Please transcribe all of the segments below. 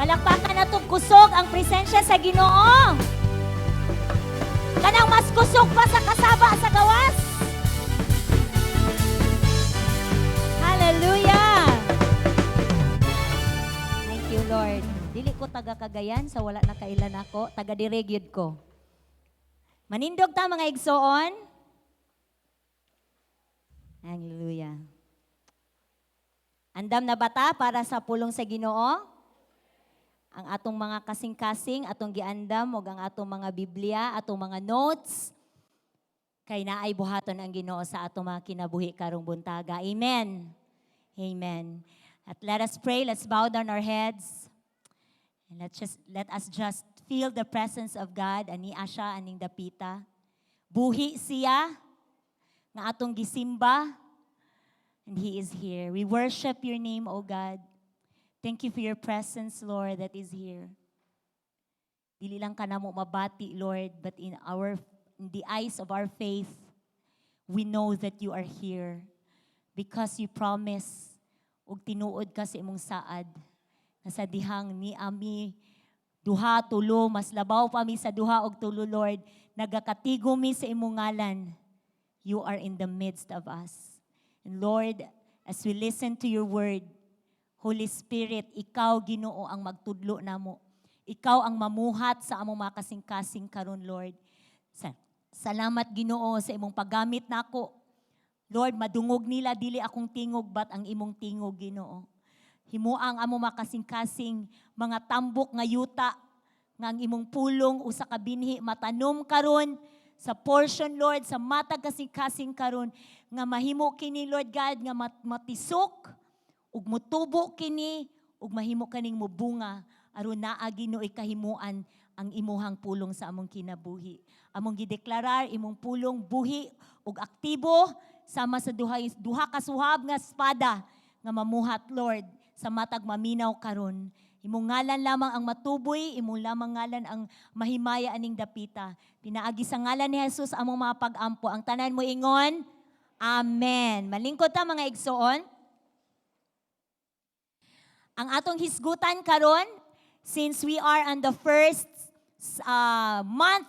Palakpakan na itong kusog ang presensya sa Ginoo. Kanang mas kusog pa sa kasaba sa gawas. Hallelujah! Thank you, Lord. Dili ko taga Cagayan sa wala na kailan ako, taga Diregyud ko. Manindog ta mga igsoon. Hallelujah. Andam na bata para sa pulong sa Ginoo? Ang atong mga kasing-kasing, atong giandam, o ang atong mga Biblia, atong mga notes, kay naay buhaton ang Ginoo sa atong mga kinabuhi karong buntaga. Amen. Amen. At let us pray, let's bow down our heads. And let us just feel the presence of God, ani asya, aning dapita. Buhi siya, nga atong gisimba, and He is here. We worship your name, O God. Thank you for your presence, Lord, that is here. Dili lang ka na mo mabati, Lord, but in the eyes of our faith, we know that you are here because you promise ug tinuod ka sa imong saad na sa dihang ni ami duha tulo mas labaw pa mi sa duha og tulo, Lord, nagakatigo mi sa imong ngalan. You are in the midst of us. And Lord, as we listen to your word, Holy Spirit, ikaw Ginoo ang magtudlo namo. Ikaw ang mamuhat sa among mga kasing-kasing karon, Lord. Salamat Ginoo sa imong paggamit nako. Lord, madungog nila dili akong tingog but ang imong tingog, Ginoo. Himuang among mga kasing-kasing mga tambok nga yuta nga ang imong pulong usa ka binhi matanom karon sa portion, Lord, sa matag kasing-kasing karon nga mahimo kini, Lord God, nga matisok ug mutubo kini ug mahimo kaning mubunga aron naa Ginoo kahimuan ang imuhang pulong sa among kinabuhi. Among gideklarar imong pulong buhi ug aktibo sama sa duha ka suhab nga espada nga mamuhat, Lord, sa matag maminaw karon. Imong ngalan lamang ang matuboy, imong lamang ngalan ang mahimaya aning dapita. Pinaagi sa ngalan ni Jesus among mga pag-ampo. Ang tanan mo ingon, Amen. Malingkod ta mga igsoon. Ang atong hisgutan karon, since we are on the first month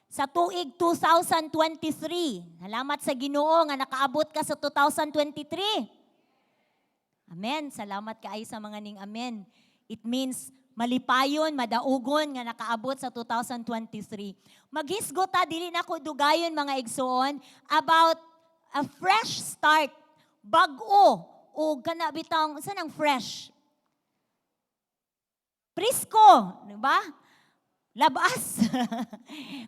sa tuig 2023. Salamat sa Ginoo nga nakaabot ka sa 2023. Amen. Salamat kaayo sa mga ning amen. It means malipayon, madaugon nga nakaabot sa 2023. Maghisgot ta, dili na ko dugayon mga igsoon, about a fresh start. Bag-o o kanabitang, saan ang fresh? Prisko, di ba? Labas.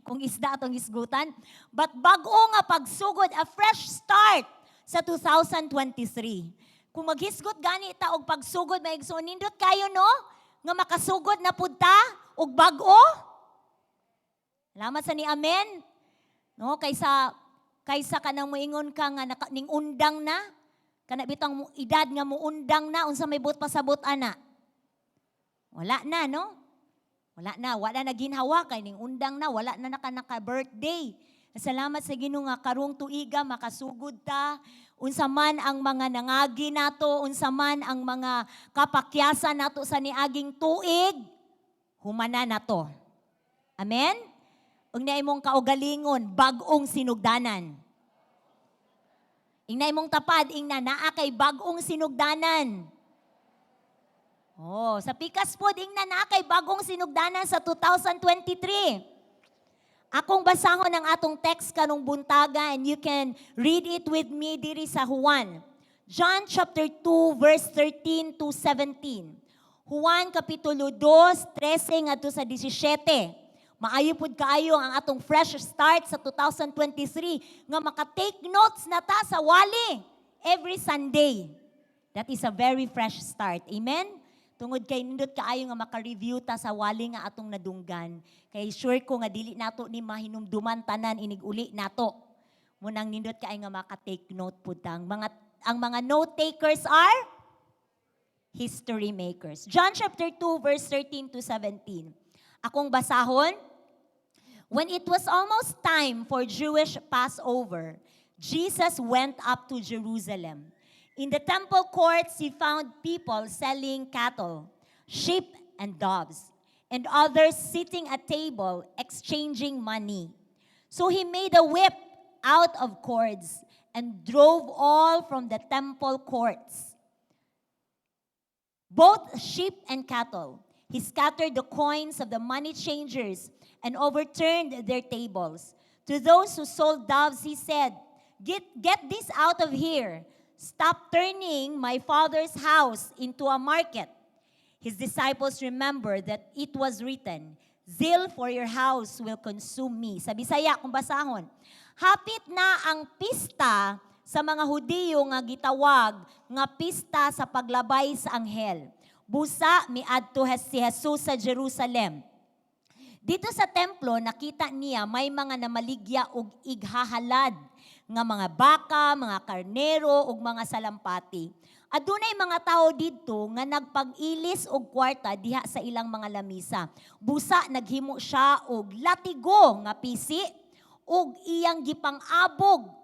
Kung isda atong hisgutan. But bag-o nga pagsugod, a fresh start sa 2023. Kung maghisgot gani ta og pagsugod maigsoon nindot kayo no nga makasugod na pud ta og bag-o. Salamat sa ni amen. No kaysa kanang moingon ka nga ning undang na kana bitang edad nga muundang na unsa may but pasabot ana. Wala na no? Wala na ginhawa kay ning undang na, wala na naka birthday. Salamat sa Ginoo nga karong tuiga makasugod ta. Unsa man ang mga nangagi nato, unsa man ang mga kapakyasan nato sa niaging tuig, humana nato. Amen? Ug na imong kaugalingon, bag-ong sinugdanan. Ing na imong tapad, ing naa kay bag-ong sinugdanan. Oh, sa pikas po, ing naa kay bagong sinugdanan sa 2023. Akong basahon ang atong text kanong buntaga and you can read it with me diri sa Juan. John chapter 2 verse 13 to 17. Juan kapitulo 2, 13 ngadto sa 17. Maayo pud kaayo ang atong fresh start sa 2023 nga maka-take notes na ta sa wali every Sunday. That is a very fresh start. Amen? Tungod kay nindot kaayo nga maka-review ta sa wali nga atong nadunggan. Kay sure ko nga dili nato ni mahinumduman tanan inig uli nato. Munang nindot kaayo nga maka-take note pud ta. Ang mga note takers are history makers. John chapter 2 verse 13 to 17. Akong basahon. When it was almost time for Jewish Passover, Jesus went up to Jerusalem. In the temple courts, he found people selling cattle, sheep, and doves, and others sitting at table exchanging money. So he made a whip out of cords and drove all from the temple courts, both sheep and cattle. He scattered the coins of the money changers and overturned their tables. To those who sold doves, he said, Get this out of here. Stop turning my father's house into a market. His disciples remembered that it was written, Zeal for your house will consume me. Sa Bisaya, kung basahon, hapit na ang pista sa mga Hudiyo nga gitawag nga pista sa paglabay sa anghel. Busa miadto si Jesus sa Jerusalem. Dito sa templo, nakita niya may mga namaligya og ighahalad nga mga baka, mga karnero, ug mga salampati. Adunay mga tao didto nga nagpag-ilis og kwarta diha sa ilang mga lamisa. Busa naghimo siya og latigo nga pisi ug iyang gipang-abog.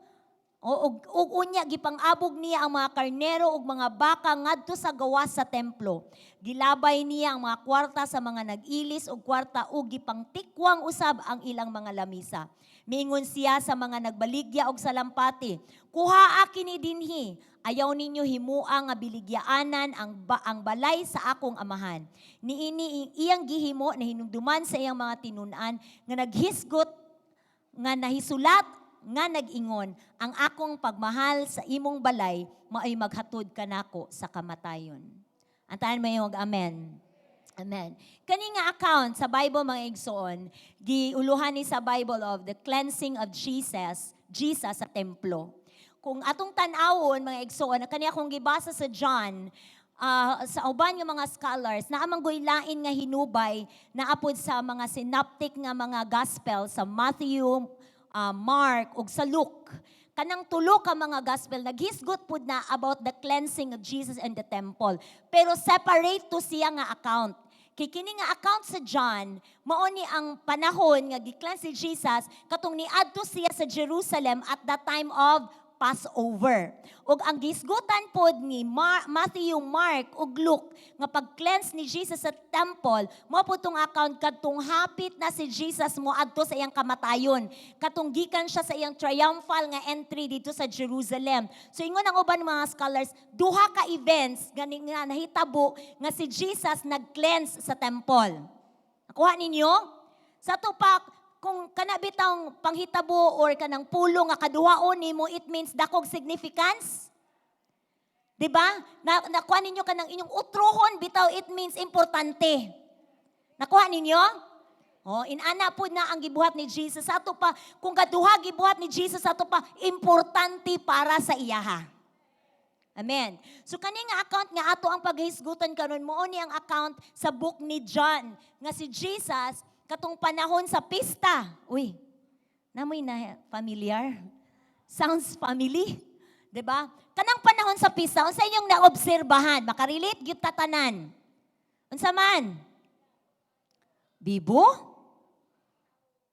Ug unya gipang-abog niya ang mga karnero ug mga baka ngadto sa gawas sa templo. Gilabay niya ang mga kwarta sa mga nag-ilis og kwarta ug gipangtikwang usab ang ilang mga lamisa. Miingon siya sa mga nagbaligya og salampati, "Kuhaa kini dinhi. Ayaw ninyo himua nga biligyaanan ang balay sa akong amahan." Niini iyang gihimo na hinumduman sa iyang mga tinun-an nga naghisgot nga nahisulat nga nag-ingon, ang akong pagmahal sa imong balay mao'y maghatod kanako sa kamatayon. Antahan mo yung amen. Amen. Kani nga account sa Bible mga igsoon, giuluhan ni sa Bible of the cleansing of Jesus sa templo. Kung atong tan-awon mga igsoon, kani akong gibasa sa John, sa uban nga mga scholars, naamang lain nga hinubay na apod sa mga synoptic nga mga gospel sa Matthew, Mark ug sa Luke. Kanang tulo ka mga gospel naghisgot pud na about the cleansing of Jesus in the temple. Pero separate to siya nga account. Kay kini nga account sa John, mao ni ang panahon nga gi-cleanse si Jesus katong niadto siya sa Jerusalem at the time of Passover. Ug ang gisgutan pod ni Matthew, Mark ug Luke nga pag-cleanse ni Jesus sa temple, mao pod tong account kadtong hapit na si Jesus moadto sa iyang kamatayon. Katong gikan siya sa iyang triumphal nga entry dito sa Jerusalem. So ingon ang uban mga scholars, duha ka events nga nahitabo nga si Jesus nag-cleanse sa temple. Nakuha ninyo? Sa tupak kung kanabitang panghitabo or kanang pulo nga kaduhaon nimo, it means dakog significance. Diba? Nakuha ninyo kanang inyong utrohon, bitaw it means importante. Nakuha ninyo? Inana po na ang gibuhat ni Jesus. Ato pa, kung kaduha gibuhat ni Jesus, ato pa, importante para sa iyaha. Amen. So kani nga account nga ato ang paghisgutan karon mo ni ang account sa book ni John nga si Jesus katong panahon sa pista. Uy, namoy na familiar? Sounds family? Diba? Kanang panahon sa pista, unsa inyong naobserbahan? Makarelate gyud tatanan. Unsa man? Bibo?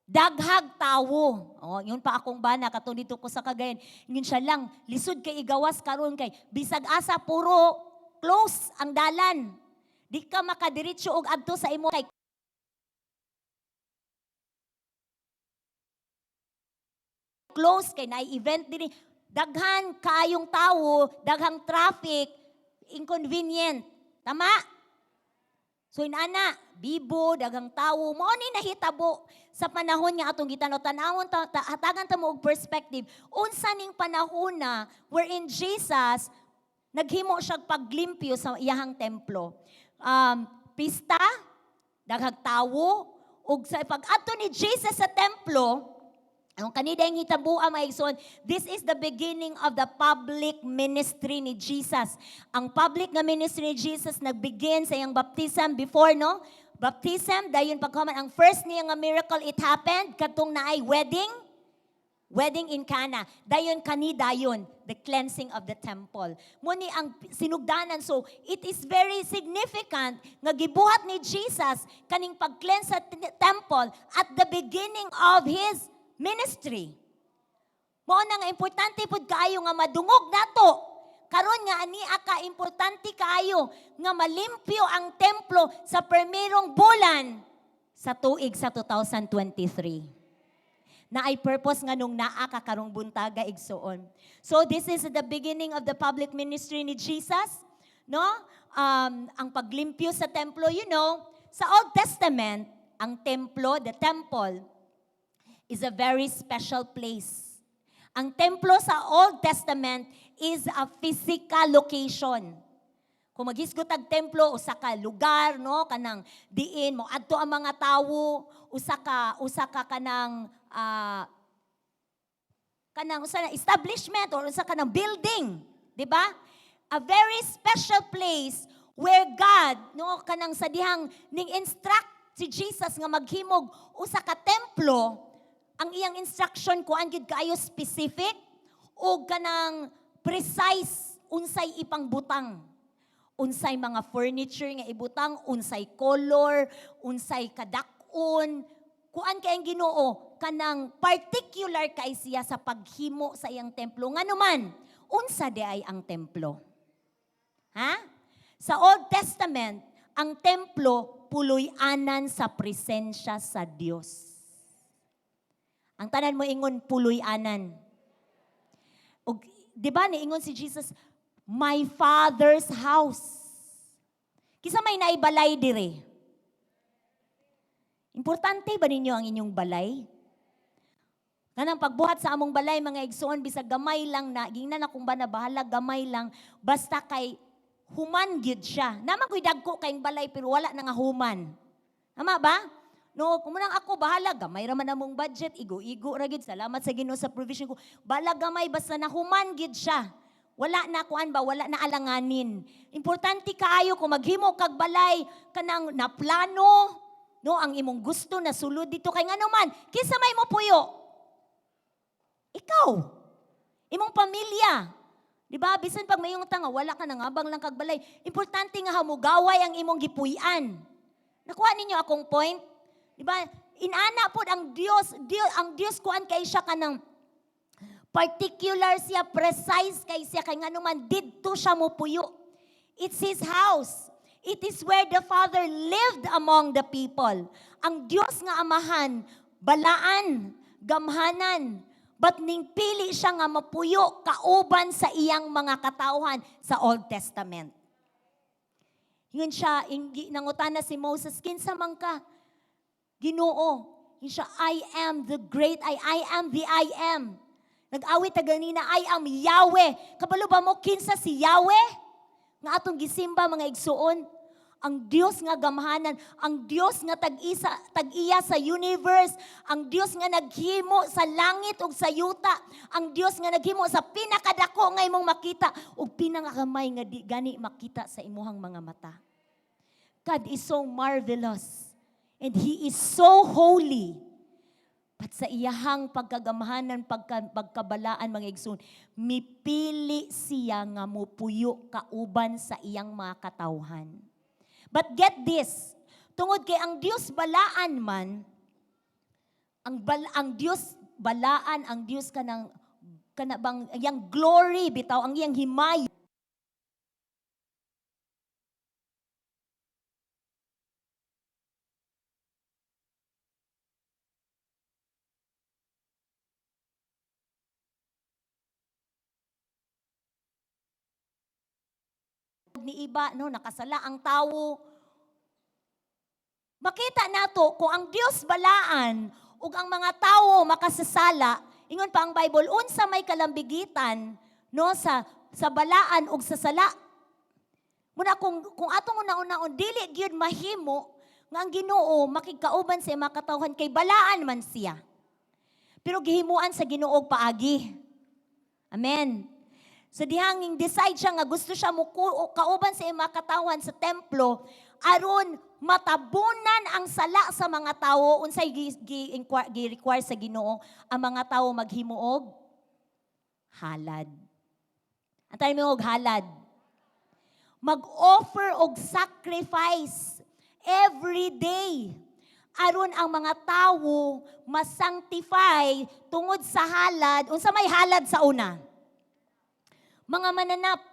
Daghag tawo. Yun pa akong bana, katong dito ko sa Cagayan. Yun siya lang, lisod kay igawas karon kay bisag asa puro close ang dalan. Di ka makadiretso og adto sa imo kay close kay naay event diri, daghan kaayong tawo, daghang traffic, inconvenient. Tama? So inana, bibo, daghang tawo, mao ni nahitabo sa panahon nga atong gitanaw-tanawon hatagan ta mo og perspective. Unsa ning panahon na wherein Jesus naghimo siya paglimpyo sa iyahang templo. Pista, daghang tawo, ug sa pag-adto ni Jesus sa templo, ang kanida yung hitabuan mga igsoon, this is the beginning of the public ministry ni Jesus. Ang public nga ministry ni Jesus nagbegin sa iyang baptism before, no? Baptism, dayon pagkaman, ang first niya nga miracle, it happened, katong naay wedding in Cana. Dayon dayon, the cleansing of the temple. Muni ang sinugdanan. So, it is very significant nga gibuhat ni Jesus kaning pag-cleanse sa temple at the beginning of His ministry. Mao na nga importante pud kaayo nga madungog nato karon nga ania ka importante kaayo nga malimpyo ang templo sa primerong bulan sa tuig sa 2023. Na ay purpose nga nung naa ka karong buntaga igsoon. So this is the beginning of the public ministry ni Jesus, no? Ang paglimpyo sa templo, sa Old Testament, ang templo, the temple is a very special place. Ang templo sa Old Testament is a physical location. Kung maghisgot ang templo, usa ka lugar, no, kanang diin mo adto ang mga tawo, usa ka kanang establishment or usa kanang building, di ba? A very special place where God, no, kanang sa dihang ning instruct si Jesus nga maghimog usa ka templo, ang iyang instruction kuan gid kaayo specific o kanang precise unsay ipangbutang. Unsay mga furniture nga ibutang, unsay color, unsay kadak-on, kuan kay ang Ginoo kanang particular kay siya sa paghimo sa iyang templo. Nganuman, unsa di ay ang templo? Ha? Sa Old Testament, ang templo puloy-anan sa presensya sa Dios. Ang tanan mo ingon puloy-anan. Og di ba niingon si Jesus, my Father's house. Kisa may naibalay dire. Importante ba ninyo ang inyong balay? Kanang pagbuhat sa among balay, mga igsoon, bisag gamay lang na, gingnan akong ba na bahala, gamay lang, basta kay human gyud siya. Naman ko'y dagko kayong balay, pero wala na nga human. Tama ba? No, kumunang ako, bahala, gamay raman among budget, igo-igo ra gyud, salamat sa Ginoo sa provision ko. Bahala gamay, basta na human gyud siya. Wala na kuan ba, wala na alanganin. Importante kaayo kung maghimo kag balay kanang naplano, no, ang imong gusto na sulod dito kay nganuman, kinsa may mo puyo? Ikaw. Imong pamilya. Di ba? Bisan pag mayong tanga, wala ka nang abang lang kag balay. Importante nga hamugaway ang imong gipuy-an. Nakuha ninyo akong point? Di ba? Inana pod ang Dios kuan kay siya kanang particular siya, precise kay siya, kay nga naman, didto siya mo puyo. It's His house. It is where the Father lived among the people. Ang Diyos nga amahan, balaan, gamhanan, but ning pili siya nga mapuyo, kauban sa iyang mga katauhan sa Old Testament. Yun siya, nangutana si Moses, kinsa man ka, Ginoo. Yun siya, I am the great, I am the I am. Nag-awit na ganina, I am Yahweh. Kabalo ba mo, kinsa si Yahweh? Nga atong gisimba mga igsuon. Ang Diyos nga gamhanan, ang Diyos nga tag-iya sa universe, ang Diyos nga naghimo sa langit ug sa yuta, ang Diyos nga naghimo sa pinakadako nga imong makita ug pinakakamay nga di gani makita sa imuhang mga mata. God is so marvelous and He is so holy. At sa iyahang pagkagamhanan, pagkabalaan, mga igsoon, mipili siya nga mupuyo kauban sa iyang mga katawhan. But get this, tungod kay ang Dios balaan man, ang Dios balaan, ang Dios kanang iyang glory bitaw, ang iyang himay. Ni iba, no, nakasala ang tawo. Makita nato kung ang Dios balaan ug ang mga tawo makasasala, ingon pa ang Bible, unsa may kalambigitan, no, sa balaan ug sa sala. Muna kung atong una-unaon dili gyud mahimo nga ang Ginoo makigkauban sa mga katawhan kay balaan man siya. Pero gihimuan sa Ginoo paagi. Amen. So dihang decide siya nga gusto siya mo kauban sa mga katawan sa templo aron matabunan ang sala sa mga tawo unsay gi-require sa Ginoo ang mga tawo maghimuog halad. Antay mo og halad. Mag-offer og sacrifice every day aron ang mga tawo masanctify tungod sa halad. Unsa may halad sa una? Mga mananap,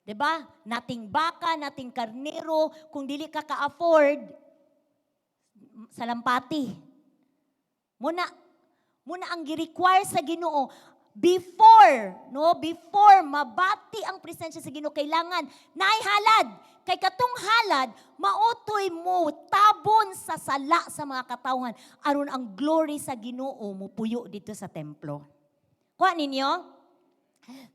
'Di ba? Nating baka, nating karnero, kung dili ka ka-afford, salampati. Muna ang gi-require sa Ginoo before mabati ang presensya sa Ginoo, kailangan naay halad. Kay katong halad, mautoy mo tabon sa sala sa mga katawhan aron ang glory sa Ginoo mupuyo dito sa templo. Kuha ninyo?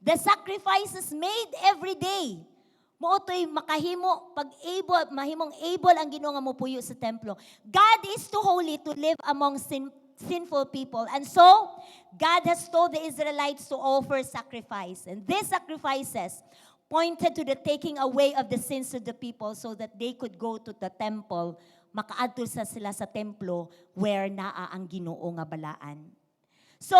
The sacrifices made every day. Mautoy makahimo mahimong able ang Ginoo nga mopuyo sa templo. God is too holy to live among sinful people. And so, God has told the Israelites to offer sacrifice. And these sacrifices pointed to the taking away of the sins of the people so that they could go to the temple, makaadto sila sa templo where naa ang Ginoo nga balaan. So,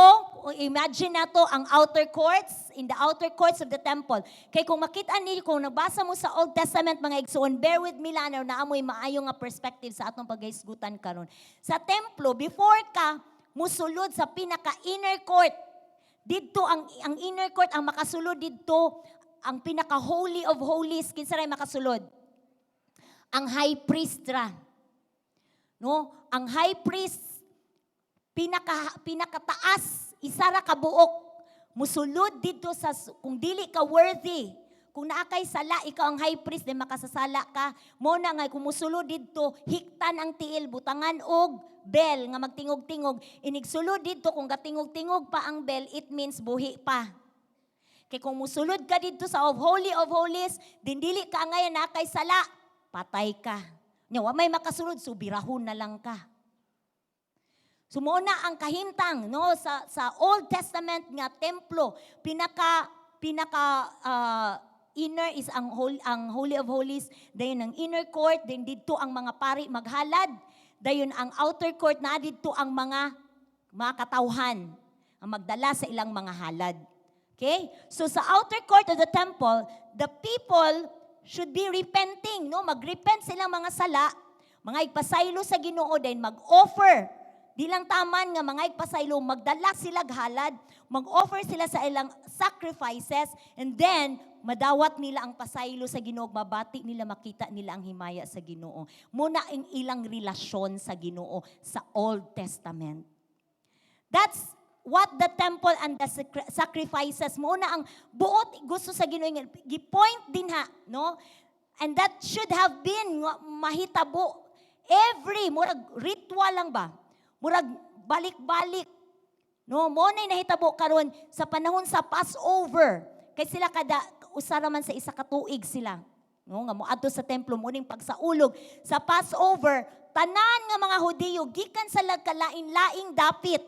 imagine nato ang outer courts, in the outer courts of the temple. Kay kung makita niyo, kung nabasa mo sa Old Testament mga igsoon, bear with me lang, na amoy maayo nga perspective sa atong paghisgutan karon. Sa templo, before ka musulod sa pinaka-inner court, didto ang inner court, ang makasulod didto, ang pinaka-holy of holies, kinsa ray makasulod? Ang high priest ra. No? Ang high priest, pinakataas, isa ra ka buok, musulod dito sa, kung dili ka worthy, kung naakay sala, ikaw ang high priest, di makasasala ka, mo na nga, kung musulod dito, hiktan ang tiil, butangan og bell, nga magtingog-tingog, inigsulod dito, kung katingog-tingog pa ang bell, it means buhi pa. Kaya kung musulod ka dito sa Holy of Holies, dindili ka ngayon naakay sala, patay ka. Wa may makasulod, subirahon na lang ka. Sumuna ang kahimtang no sa Old Testament nga templo, pinaka inner is ang Holy of Holies, dayon ang inner court, then didto ang mga pari maghalad, dayon ang outer court na didto ang mga katawhan ang magdala sa ilang mga halad. Okay? So sa outer court of the temple, the people should be repenting, no? Magrepent silang mga sala, mga igpasaylo sa Ginoo, then mag-offer. Di lang taman nga mga igpasaylo, magdala sila halad, mag-offer sila sa ilang sacrifices, and then madawat nila ang pasaylo sa Ginoo, mabati nila, makita nila ang himaya sa Ginoo. Muna ang ilang relasyon sa Ginoo sa Old Testament. That's what the temple and the sacrifices, muna ang buot gusto sa Ginoo, gi-point din ha, no? And that should have been mahitabo murag ritual lang ba? Murag balik-balik. No, mo nay nahitabo karon sa panahon sa Passover. Kay sila kada usara man sa isa ka tuig sila. No, nga moadto sa templo mo ning pagsaulog sa Passover, tanan nga mga Hudiyo gikan sa lagkalain-laing dapit.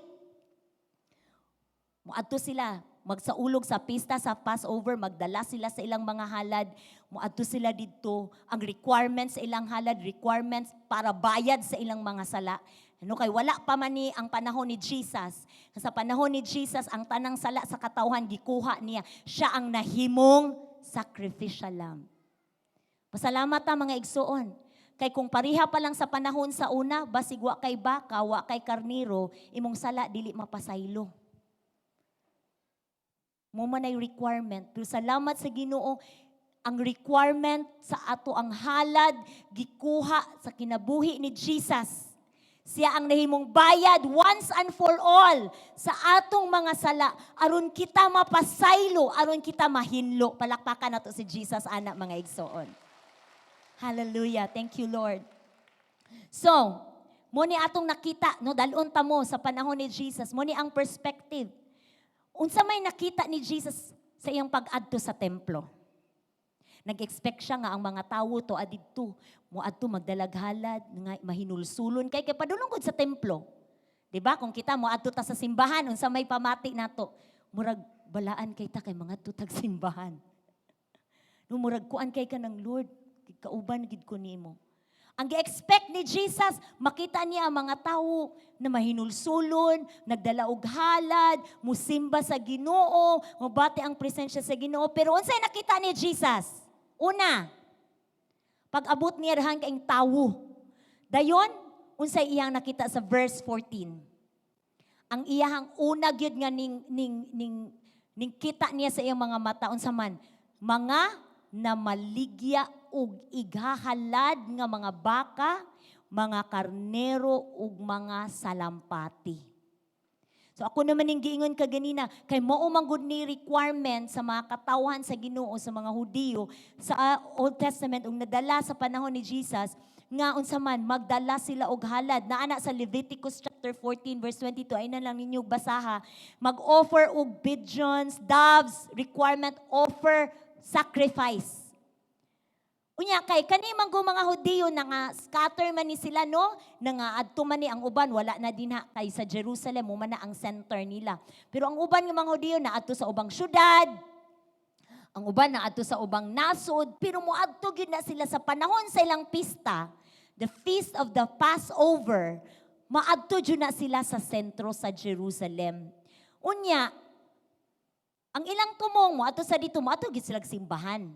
Moadto sila magsaulog sa pista sa Passover, magdala sila sa ilang mga halad, moadto sila didto, ang requirements sa ilang halad, requirements para bayad sa ilang mga sala. Ano kay wala pa man ni ang panahon ni Jesus. Sa panahon ni Jesus, ang tanang sala sa katawhan gikuha niya. Siya ang nahimong sacrificial lamb. Pasalamat ta mga igsoon. Kay kung pariha pa lang sa panahon sa una, basig wa kay baka, wa kay karniro, imong sala dili mapasaylo. Mo man ay requirement. Pero salamat sa Ginoo, ang requirement sa ato ang halad gikuha sa kinabuhi ni Jesus. Siya ang nahimong bayad once and for all sa atong mga sala aron kita mapasaylo, aron kita mahinlo. Palakpakan nato si Jesus ana mga igsoon. Hallelujah. Thank you Lord. So, mo ni atong nakita no dalon ta mo sa panahon ni Jesus, mo ni ang perspective. Unsa may nakita ni Jesus sa iyang pag-adto sa templo? Nag-expect siya nga ang mga tawo to adidto, moadto magdalaghalad, nga mahinulsulon kay padulong gud sa templo. 'Di ba? Kung kita moadto ta sa simbahan, unsa may pamati nato, murag balaan kay ta kay mga tutag simbahan. No murag kuan kay ka ng Lord, kauban gid ko nimo. Ang gi-expect ni Jesus, makita niya ang mga tawo na mahinulsulon, nagdala og halad, musimba sa Ginoo, mabati ang presensya sa Ginoo. Pero unsay nakita ni Jesus? Una, pag-abot niya rahan kaing tawo. Dayon, unsay iyang nakita sa verse 14. Ang iyang una gyud nga ning kita niya sa iyang mga mata unsa man, mga na maligya ug ighahalad nga mga baka, mga karnero ug mga salampati. So ako naman yung giingon kaganina, kay mao man gud ni requirement sa mga katawhan sa Ginoo sa mga Hudiyo sa Old Testament ug nadala sa panahon ni Jesus nga unsa man magdala sila og halad. Naana sa Leviticus chapter 14 verse 22 ay na lang ninyo basaha. Mag-offer og pigeons, doves, requirement offer sacrifice. Unya kay kani man mga Hudiyo na nga scatter man ni sila no, na nga adto man ni ang uban wala na dinha kay sa Jerusalem mo man na ang center nila. Pero ang uban nga mga Hudiyo na adto sa ubang syudad, ang uban na adto sa ubang nasod, pero moadto gyud na sila sa panahon sa ilang pista, the feast of the Passover, maadto gyud na sila sa sentro sa Jerusalem. Unya ang ilang tumong mo adto sa dito moadto gyud sila simbahan.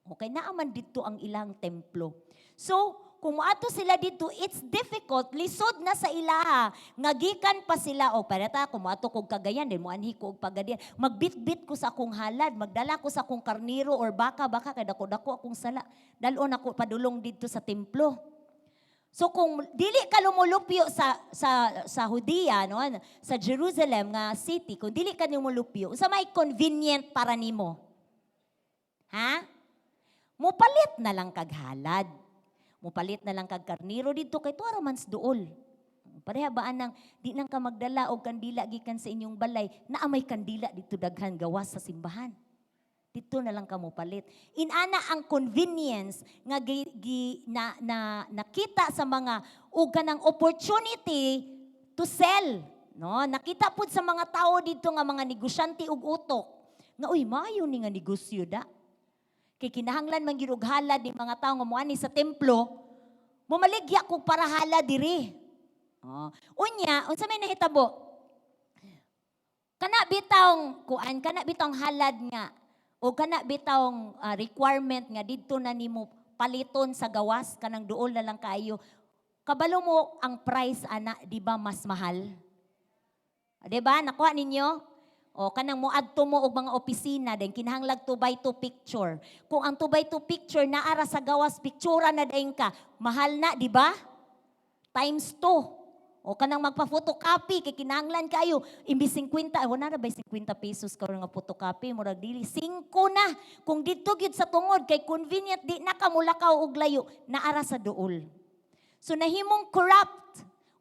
Okay, naaman dito ang ilang templo. So, kung maato sila dito, it's difficult, lisod na sa ilaha, ngagikan pa sila, o parata, kung maato kong kagayan, din mo anhi ko og pagadian, magbit-bit ko sa akong halad, magdala ko sa akong karniro or baka, kay dako-dako akong sala, dalon ako padulong dito sa templo. So kung dili ka lumulupyo sa Hudiya, no, sa Jerusalem nga city, kung dili ka lumulupyo, sa may convenient para nimo. Ha? Mupalit na lang kag halad. Mupalit na lang kag karniro dito kay tuara mans duol. Pareha baan nang di nang ka magdala og kandila gikan sa inyong balay, naa may kandila dito daghan gawas sa simbahan. Dito na lang ka mupalit. Inana ang convenience nga nakita sa mga ug kanang opportunity to sell, no? Nakita pud sa mga tao dito nga mga negosyante ug utok. Nga uy, maayo ni nga negosyo da. Kay kinahanglan man gyud og halad ni mga tawo nga moani sa templo, mumaligya ko para halad diri. Unya, unsa may nahitabo? Kana bitawng kuan, kana bitawng halad nga o kana bitawng requirement nga didto na nimo paliton sa gawas kanang duol na lang kaayo. Kabalo mo ang price ana, di ba mas mahal? Di ba? Nakuha ninyo? O kanang moadto mo og mga opisina din kinahanglag 2x2 picture. Kung ang 2x2 picture naara sa gawas pictura na dayon ka, mahal na, di ba? Times 2. O kanang magpa-photocopy kay kinahanglan kayo imbis 50, wala na ba 50 pesos karon nga photocopy murag dili 5 na. Kung didto gyud sa tungod kay convenient di na ka mulakaw og layo, naara sa duol. So nahimong corrupt.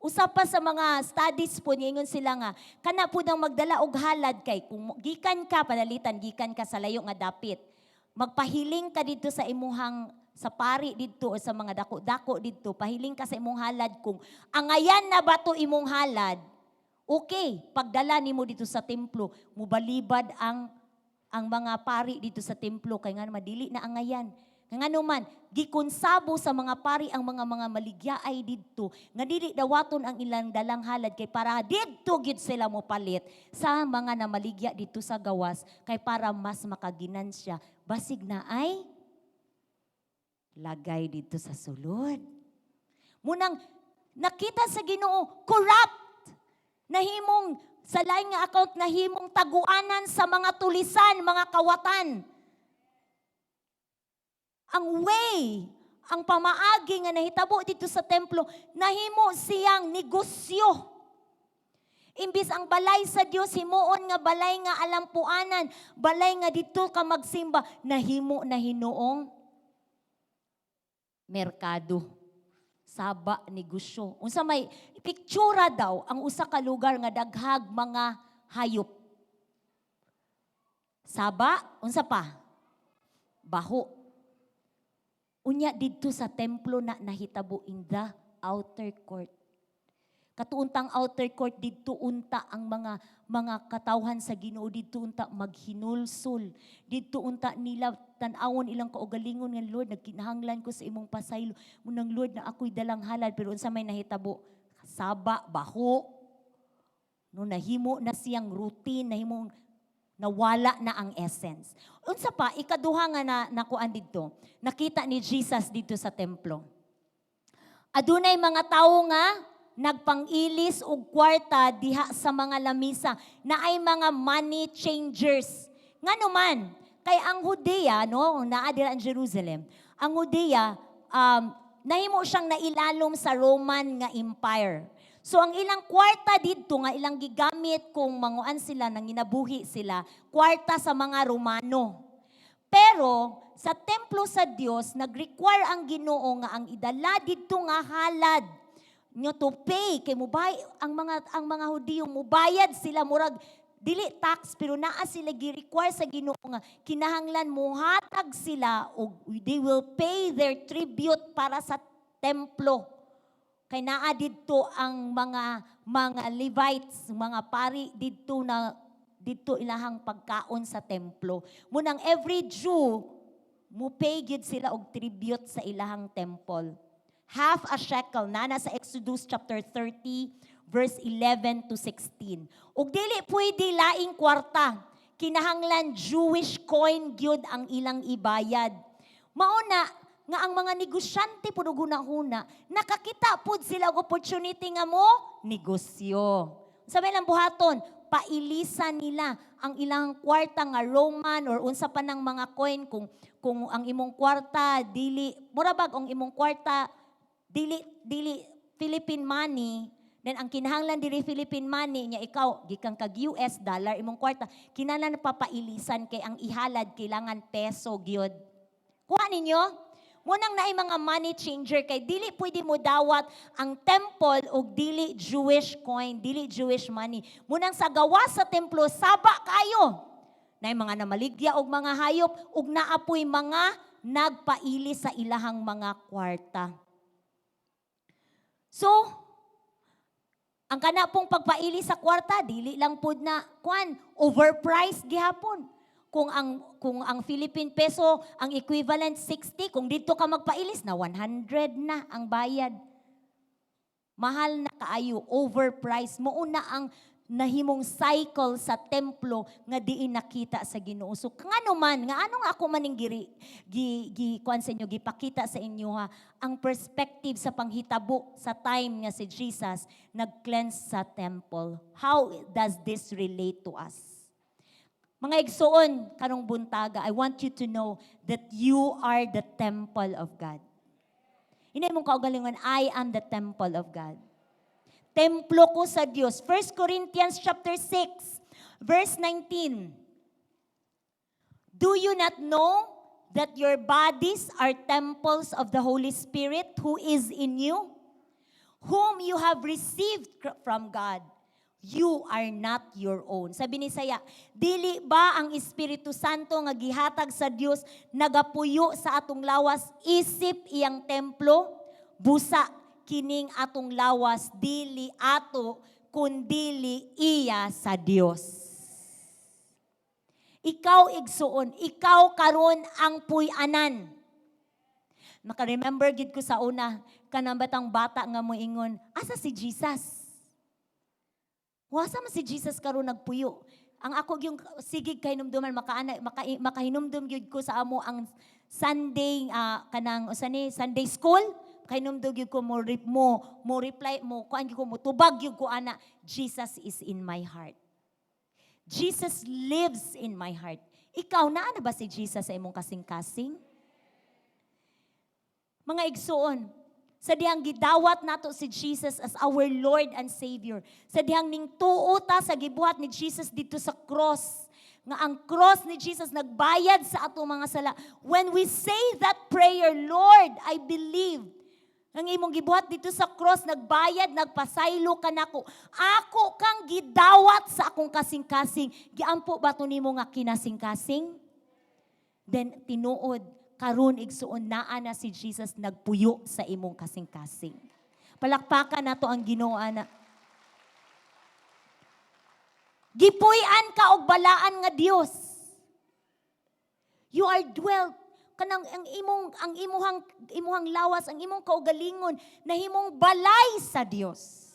Usa pa sa mga studies po, niingon sila nga, kana po nang magdala og halad kay, kung gikan ka, panalitan, gikan ka sa layo nga dapit, magpahiling ka dito sa imuhang, sa pari dito, o sa mga dako-dako dito, pahiling ka sa imong halad kung, angayan na ba to imong halad, okay, pagdala nimo dito sa templo, mubalibad ang mga pari dito sa templo, kay nga madili na angayan. Nga naman, gikonsabo sa mga pari ang mga maligyaay didto nga dili dawaton ang ilang dalang halad kay para didto gid sila mo palit sa mga namaligya dito sa gawas kay para mas makaginansya basig na ay lagay dito sa sulod. Munang nakita sa Ginoo corrupt nahimong sa lain nga account nahimong taguanan sa mga tulisan, mga kawatan. Ang way, ang pamaagi nga nahitabo dito sa templo, nahimo siyang negosyo. Imbis ang balay sa Dios himuon nga balay nga alampuanan, balay nga dito ka magsimba, nahimo na hinuong merkado. Saba, negosyo. Unsa may piktura daw ang usa ka lugar nga daghag mga hayop. Saba, unsa pa? Baho. Unya didto sa templo na nahitabo in the outer court. Katuuntang outer court didto unta ang mga katawhan sa Ginoo didto unta maghinulsol. Didto unta nila tan-awon ilang kaugalingon nga Lord nagkinahanglan ko sa imong pasaylo. Munang Lord na ako'y dalang halad pero unsa may nahitabo? Saba, baho. No nahimo na siyang routine, nahimong nawala na ang essence. Unsa pa, ikaduha nga nakuan dito, nakita ni Jesus dito sa templo. Adunay mga tao nga nagpangilis og kwarta diha sa mga lamisa na ay mga money changers. Nga naman, Kay ang Judea, no, naa dira ang Jerusalem, ang Judea, nahimo siyang nailalom sa Roman nga Empire. So ang ilang kwarta dito nga ilang gigamit kung manguan sila, nang ginabuhi sila, kwarta sa mga Romano. Pero sa templo sa Dios, nag-require ang Ginoo nga ang idala dito nga halad nga to pay kay mubay ang mga Hudiyo mubayad sila murag dili tax pero naa sila gi-require sa Ginoo nga kinahanglan muhatag sila og they will pay their tribute para sa templo. Kay naa didto ang mga Levites, mga pari didto ilahang pagkaon sa templo. Munang every Jew mo pay gid sila og tribute sa ilahang temple. Half a shekel na sa Exodus chapter 30 verse 11 to 16. Ug dili pwede laing kwarta. Kinahanglan Jewish coin gyud ang ilang ibayad. Mauna nga ang mga negosyante pud una nakakita pud sila og opportunity nga mo negosyo. Sabi lang buhaton, pailisan nila ang ilang kwarta nga Roman or unsa pa ng mga coin kung ang imong kwarta dili murabag ang imong kwarta dili Philippine money. Then ang kinahanglan diri Philippine money nya ikaw gikan kag US dollar imong kwarta kinahanglan papailisan kay ang ihalad kailangan peso gyud. Kuha ninyo? Munang naay mga money changer kay dili pwede mo dawat ang temple og dili Jewish coin, dili Jewish money. Munang sa gawa sa templo saba kayo. Naay mga namaligya og mga hayop ug naapoy mga nagpaili sa ilahang mga kwarta. So, ang kana pong pagpaili sa kwarta, dili lang pud na overpriced gihapon. Kung ang Philippine peso ang equivalent 60, kung dito ka magpailis na 100 na ang bayad. Mahal na kaayo, overpriced. Mauna ang nahimong cycle sa templo nga diin nakita sa Ginoo. So ngano man nga anong ako maning kuan sa inyo gipakita sa inyo ha ang perspective sa panghitabo sa time nga si Jesus nag-cleanse sa temple. How does this relate to us? Mga igsoon karong buntaga, I want you to know that you are the temple of God. Inay mong kaugalingon, I am the temple of God. Templo ko sa Diyos. 1 Corinthians chapter 6, verse 19. Do you not know that your bodies are temples of the Holy Spirit who is in you, whom you have received from God? You are not your own. Sabi ni Isaiah, dili ba ang Espiritu Santo nga gihatag sa Dios nagapuyo sa atong lawas isip iyang templo? Busa kining atong lawas dili ato kundili iya sa Dios. Ikaw igsuon, ikaw karon ang puy-anan. Maka-remember gid ko sa una kanang batang bata nga moingon, asa si Jesus? Wasa man si Jesus karon nagpuyo. Ang ako yung sigig kay numduman makahinumdum gyud ko sa amo ang Sunday kanang usani Sunday school. Kahinumdum gyud ko mo reply mo kuan gyud ko mo tubag gyud ko ana Jesus is in my heart. Jesus lives in my heart. Ikaw naa na ba si Jesus sa imong kasing-kasing? Mga igsuon, sa dihang gidawat nato si Jesus as our Lord and Savior. Sa dihang ning tuo ta sa gibuhat ni Jesus dito sa cross. Nga ang cross ni Jesus nagbayad sa ato mga sala. When we say that prayer, Lord, I believe. Ang imong gibuhat dito sa cross, nagbayad, nagpasaylo ka nako. Ako kang gidawat sa akong kasing-kasing. Giampo ba to nimo nga kinasing-kasing? Then tinuod, karon igsuon naa na si Jesus nagpuyo sa imong kasing-kasing. Palakpakan nato ang Ginoo ana. Gipuy-an ka og balaan nga Dios. You are dwelt kanang ang imuhang lawas, ang imong kaugalingon nahimong balay sa Dios.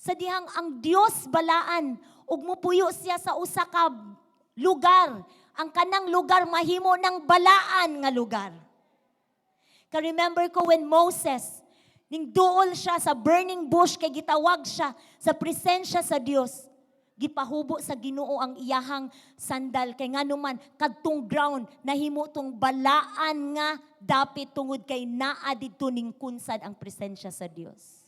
Sa dihang ang Dios balaan ug mupuyo siya sa usa ka lugar. Ang kanang lugar mahimo ng balaan nga lugar. Ka-remember ko when Moses ning duol siya sa burning bush kay gitawag siya sa presensya sa Dios. gipahubo sa Ginoo ang iyahang sandal kay nganuman kadtong ground nahimo tong balaan nga dapit tungod kay naa didto ning kunsad ang presensya sa Dios.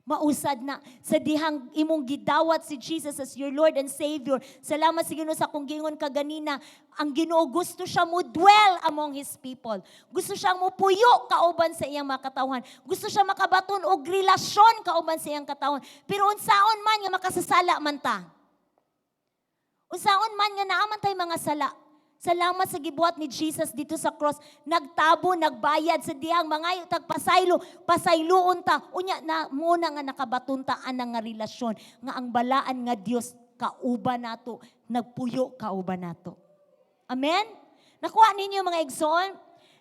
Mausad na sa dihang imong gidawat si Jesus as your Lord and Savior. Salamat sa Ginoo sa kung gingon kaganina, ang Ginoo gusto siya mo dwell among His people. Gusto siya mo puyo kauban sa iyang mga katawhan. Gusto siya makabaton og relasyon kauban sa iyang katawhan. Pero unsaon man nga makasasala man ta. Unsaon man nga naaman tay mga sala. Salamat sa gibuhat ni Jesus dito sa cross. Nagtabo, nagbayad sa dihang mga tagpasaylo, pasayloon ta. Unya na muna nga nakabatuntaan nga relasyon nga ang balaan nga Dios kauban nato, nagpuyo kauban nato. Amen? Nakuha ninyo mga igsoon?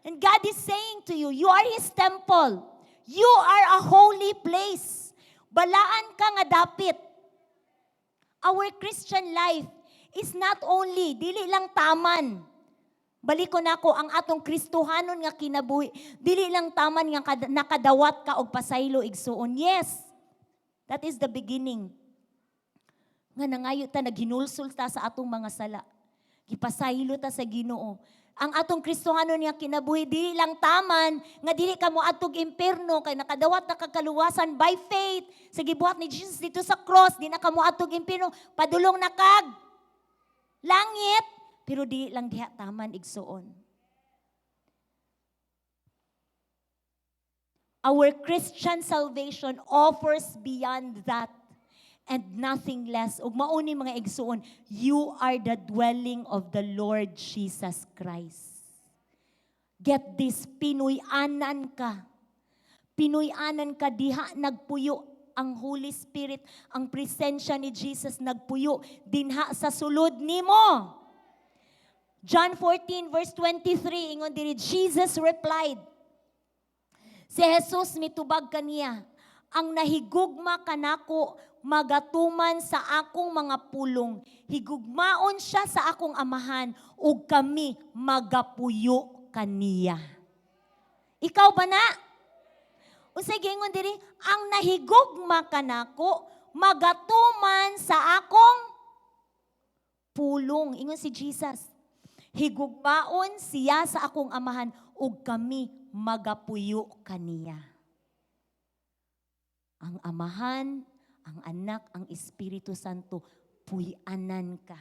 And God is saying to you, you are His temple. You are a holy place. Balaan ka nga dapit. Our Christian life is not only, dili lang taman. Balik ko na ako, ang atong Kristohanon nga kinabuhi, dili lang taman nga nakadawat ka og pasaylo igsuon. Yes, that is the beginning. Nga nangayo ta, naghinulsul ta sa atong mga sala. Gipasaylo ta sa Ginoo. Ang atong Kristohanon nga kinabuhi, dili lang taman, nga dili ka mo atog imperno, kay nakadawat na kakaluwasan by faith. Sa gibuhat ni Jesus dito sa cross, di na ka mo atog imperno, padulong na kag langit, pero di lang diha taman igsuon. Our Christian salvation offers beyond that and nothing less. Ug mauni mga igsuon, you are the dwelling of the Lord Jesus Christ. Get this, Pinoy-anan ka. Pinoy-anan ka, diha nagpuyo ang Holy Spirit, ang presensya ni Jesus nagpuyo dinha sa sulod nimo. John 14 verse 23 ingon diri, Jesus replied. Si Jesus mitubag kaniya, ang nahigugma kanako magatuman sa akong mga pulong. Higugmaon siya sa akong amahan ug kami magapuyo kaniya. Ikaw ba na? Unsay gingon diri, ang nahigugma kanako magatuman sa akong pulong. Ingon si Jesus, higugmaon siya sa akong amahan ug kami magapuyo kaniya. Ang amahan, ang anak, ang Espiritu Santo, puy-anan ka.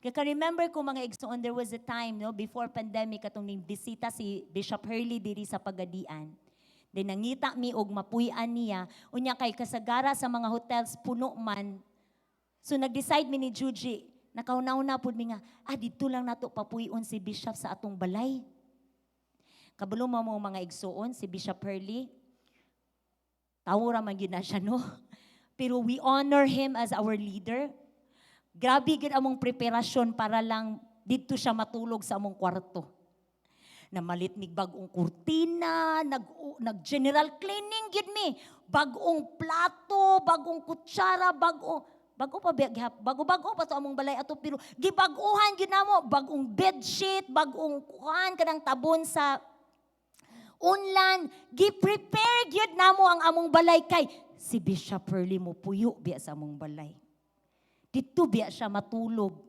Kaya remember ko mga igsoon, there was a time before pandemic atong ning bisita si Bishop Hurley diri sa Pagadian. Then nangita mi og mapuy-an niya, unya kay kasagara sa mga hotels puno man. So nag-decide mi ni Juji, nakaunaw-na pud mi nga, dito lang nato papuy-on si Bishop sa atong balay. Kabalo mo mga igsoon, si Bishop Hurley, tawra man yun na siya, no? Pero we honor him as our leader. Grabe gid among preparasyon para lang dito siya matulog sa among kwarto. Namalit mig bagong kurtina, nag-general cleaning gid mi. Bagong plato, bagong kutsara, bago pa to among balay ato, pero gibaguhan gyud namo, bagong bedsheet, bagong kuan kanang tabon sa unlan, gi-prepare gyud namo ang among balay kay si Bishop Hurley mo puyo biya sa among balay. Dito biya siya matulog.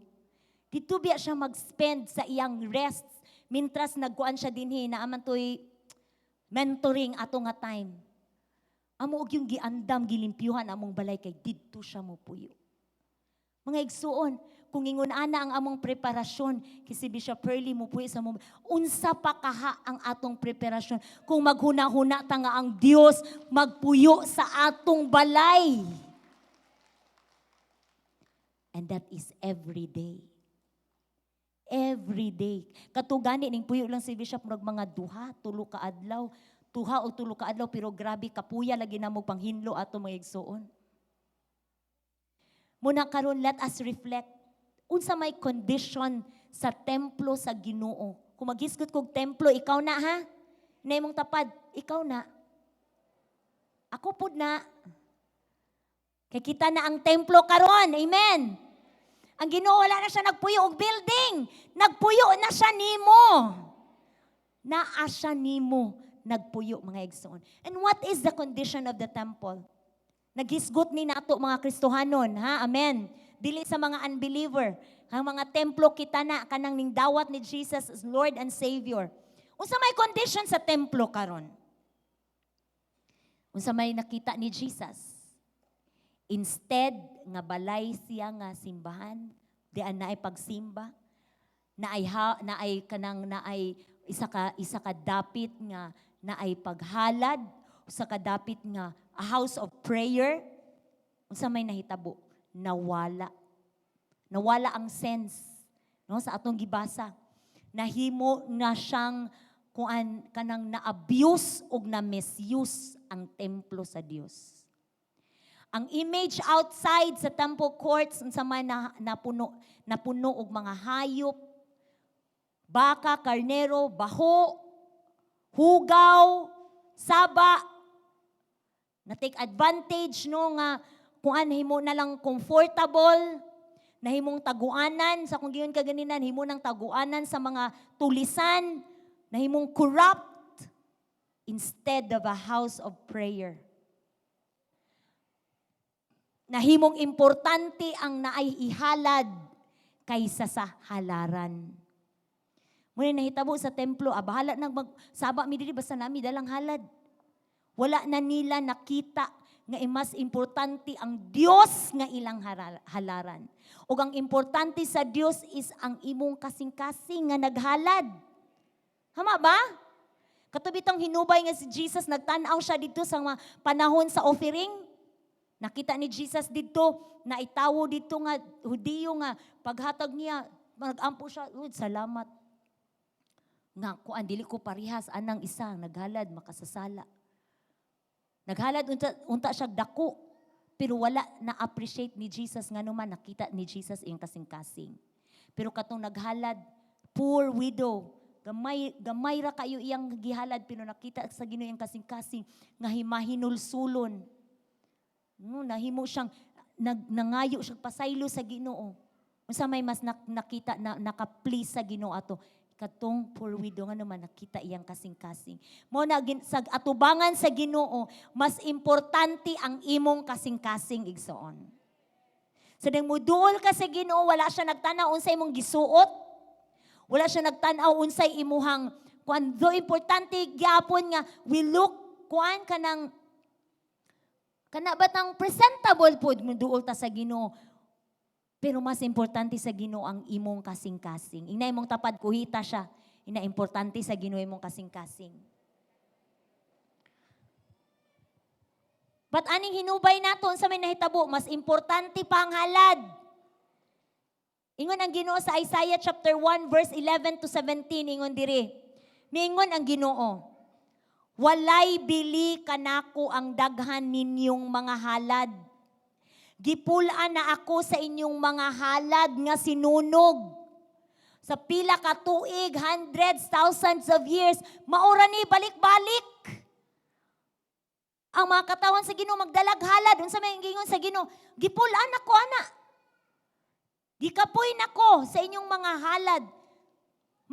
Dito biya siya mag-spend sa iyang rest. Mintras nagkuan siya dinhi na aman toy mentoring ato nga time. Amo og yung giandam gilimpyuhan among balay kay didto siya mo puyo. Mga igsuon, kung ingon ana ang among preparasyon kay si Bishop Hurley mo puyo sa among, unsa pa kaha ang atong preparasyon kung maghuna-huna ta nga ang Dios magpuyo sa atong balay. And that is every day. Every day. Katugani ning puyo lang si Bishop murag mga tulo ka adlaw, pero grabe kapuya lagi na mo panghinlo ato mga igsuon. Muna karon let us reflect unsa may condition sa templo sa Ginoo. Kung maghisgot kog templo, ikaw na ha? Naimong tapad, ikaw na. Ako pud na. Kay kita na ang templo karon. Amen. Ang Ginoo wala na siya nagpuyo og building. Nagpuyo na siya nimo. Naa siya nimo nagpuyo mga igsoon. And what is the condition of the temple? Naghisgot ni nato mga Kristohanon, ha? Amen. Dili sa mga unbeliever. Ang mga templo kita na kanang ning dawat ni Jesus as Lord and Savior. Unsa may condition sa templo karon? Unsa may nakita ni Jesus? Instead nga balay siya nga simbahan, dian naay pagsimba, naay isa ka dapit nga naay paghalad, usa ka dapit nga a house of prayer. Unsa may nahitabo? Nawala. Nawala ang sense, no, sa atong gibasa. Nahimo na siyang kanang na-abuse o na-misuse ang templo sa Dios. Ang image outside sa temple courts unsa may napuno og mga hayop, baka, karnero, baho, hugaw, saba. Na-take advantage no nga kuan himo na lang comfortable, nahimong taguanan sa kung giyon kaganinan, himo nang taguanan sa mga tulisan, nahimong corrupt instead of a house of prayer. Nahimong importante ang naay ihalad kaysa sa halaran. Muna nahitabo sa templo, bahala nang magsaba mi diri basta nami dalang halad. Wala na nila nakita nga mas importante ang Dios nga ilang halaran. O ang importante sa Dios is ang imong kasing-kasing nga naghalad. Hama ba? Katubitang hinubay nga si Jesus, nagtanaw siya dito sa mga panahon sa offering. Nakita ni Jesus dito, na itawo dito nga, Hudiyo nga, paghatag niya, mag-ampo siya, salamat. Nga, kuan dili ko parihas, anang isa, naghalad, makasasala. Naghalad, unta siya dako, pero wala na-appreciate ni Jesus, nga naman nakita ni Jesus yung kasing-kasing. Pero katong naghalad, poor widow, gamay ra kayo iyang gihalad, pero nakita sa Ginoo yung kasing-kasing, nga himahinulsulon. No, nahimo siyang nangayo siyang pasaylo sa Ginoo. Unsa may mas nakita na naka-please sa Ginoo ato katong poor widow nga naman nakita iyang kasing-kasing. Mo na sa atubangan sa Ginoo, mas importante ang imong kasing-kasing igsoon. Sa nang muduol ka sa Ginoo, wala siya nagtanaw unsay imong gisuot. Wala siya nagtanaw unsay imuhang kuando importante gyapon nga we look kuan kanang kana batang presentable pod muduol ta sa Ginoo. Pero mas importante sa Ginoo ang imong kasing-kasing. Ina imong tapad kuhita siya. Ina importante sa Ginoo imong kasing-kasing. But aning hinubay naton sa may nahitabo, mas importante pa ang halad. Ingon ang Ginoo sa Isaiah chapter 1 verse 11 to 17 ingon diri. Miingon ang Ginoo, walay bili kanako ang daghan ninyong mga halad. Gipulaan na ako sa inyong mga halad nga sinunog. Sa pila ka tuig, hundreds, thousands of years, maura ni balik-balik. Ang mga katawan sa Ginoo magdalag halad. Unsa may gingon sa Ginoo? Gipulaan ako ana. Gikapoy nako sa inyong mga halad.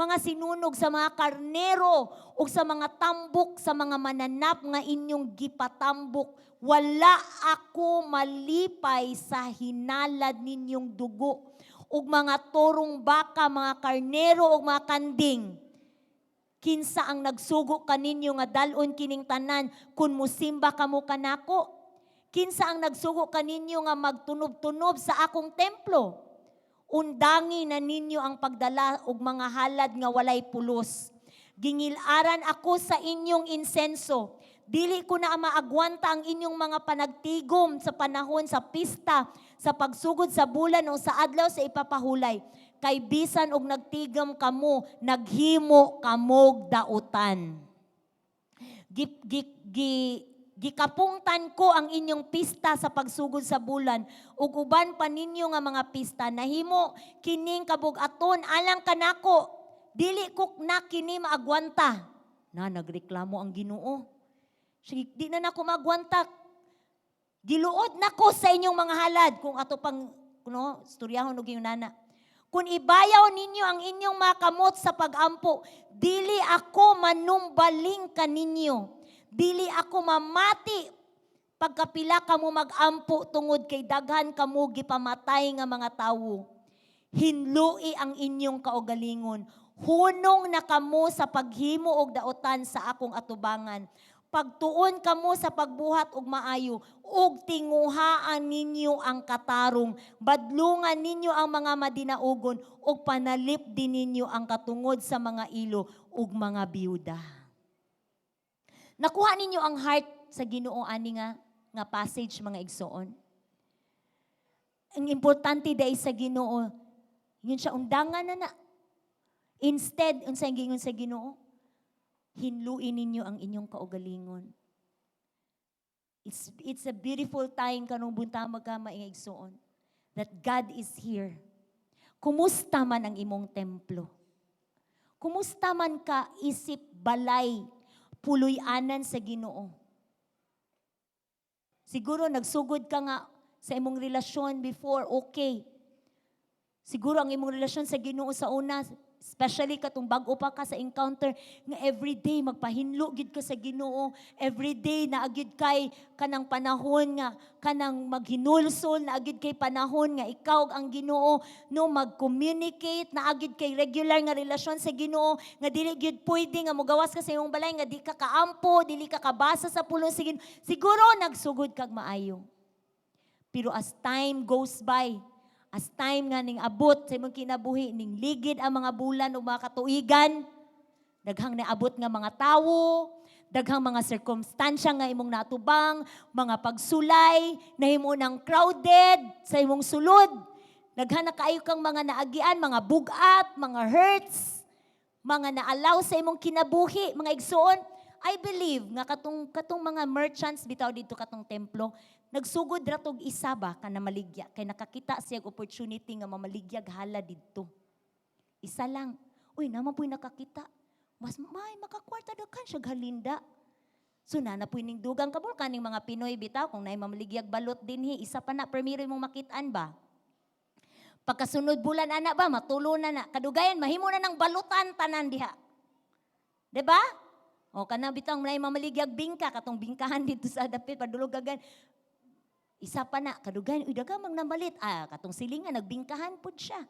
Mga sinunog sa mga karnero o sa mga tambok, sa mga mananap nga inyong gipatambok. Wala ako malipay sa hinalad ninyong dugo. Ug mga torong baka, mga karnero o mga kanding. Kinsa ang nagsugo kaninyo nga dalon kining tanan kun musimba kamo kanako? Kinsa ang nagsugo kaninyo nga magtunob-tunob sa akong templo? Undangi na ninyo ang pagdala og mga halad nga walay pulos. Gingilaran ako sa inyong insenso. Dili ko na maagwanta ang inyong mga panagtigom sa panahon sa pista, sa pagsugod sa bulan o sa adlaw sa ipapahulay. Kay bisan og nagtigom kamo, naghimo kamog dautan. Gikapungtan ko ang inyong pista sa pagsugod sa bulan ug uban pa ninyo nga mga pista nahimo kining kabug-aton alang kanako dili ko na kini maagwanta. Na nagreklamo ang Ginoo. Di na nako maagwanta. Giluod nako sa inyong mga halad kung ato pang istoryahon og iyong nana. Kung ibayaw ninyo ang inyong mga kamot sa pagampo, dili ako manumbaling kaninyo. Dili ako mamati pagkapila kamo magampo tungod kay daghan kamo gipamatay nga mga tawo. Hinlui ang inyong kaugalingon. Hunong na kamo sa paghimo og daotan sa akong atubangan. Pagtuon kamo sa pagbuhat og maayo, ug tinguhaan ninyo ang katarong, badlungan ninyo ang mga madinaugon, ug panalip din ninyo ang katungod sa mga ilo ug mga biyuda. Nakuha ninyo ang heart sa Ginoo ani nga passage mga igsoon. Ang importante dai sa Ginoo, yun siya undangan na. Instead, unsay gingon sa Ginoo? Hinluin ninyo ang inyong kaugalingon. It's a beautiful time kanong bunta magkama nga igsoon that God is here. Kumusta man ang imong templo? Kumusta man ka isip balay puloy-anan sa Ginoo? Siguro nagsugod ka nga sa imong relasyon before, okay. Siguro ang imong relasyon sa Ginoo sa una, especially katong bag-o pa ka sa encounter, nga everyday magpahinlo gid ka sa Ginoo, everyday naagid kay kanang panahon nga kanang maghinulsol, naagid kay panahon nga ikaw ang Ginoo no mag-communicate, naagid kay regular nga relasyon sa Ginoo, nga dili gyud pwede nga mogawas ka sa imong balay nga di ka kaampo, dili ka kabasa sa pulong sa Ginoo. Siguro nagsugod kag maayo. Pero as time goes by, as time nga ning abot sa imong kinabuhi, ning ligid ang mga bulan o mga katuigan, daghang naabot nga mga tawo, daghang mga circumstansya nga imong natubang, mga pagsulay, nahimo nang crowded sa imong sulod. Daghan na kaayo kang mga naagian, mga bugat, mga hurts, mga naalaw sa imong kinabuhi, mga igsoon. I believe nga katong mga merchants bitaw dito katong templo, nagsugod ra tog isa ba kana maligya kay nakakita siya opportunity nga mamaligyag hala didto. Isa lang. Uy, naman po'y nakakita. Mas may makakwarta daghan siya halinda. So na po'y ning dugang kabul kaning mga Pinoy bitaw kung naay mamaligyag balot dinhi, isa pa na primero imong makitaan ba. Pagkasunod bulan ana ba matulo na kadugayan mahimo na ng balutan tanan diha. 'Di ba? O kana bitaw naay mamaligyag bingka katong bingkahan dito sa dapit padulog gagan. Isa pa na, kadugan, uy, dagamang namalit. Katong silingan, nagbingkahan po siya.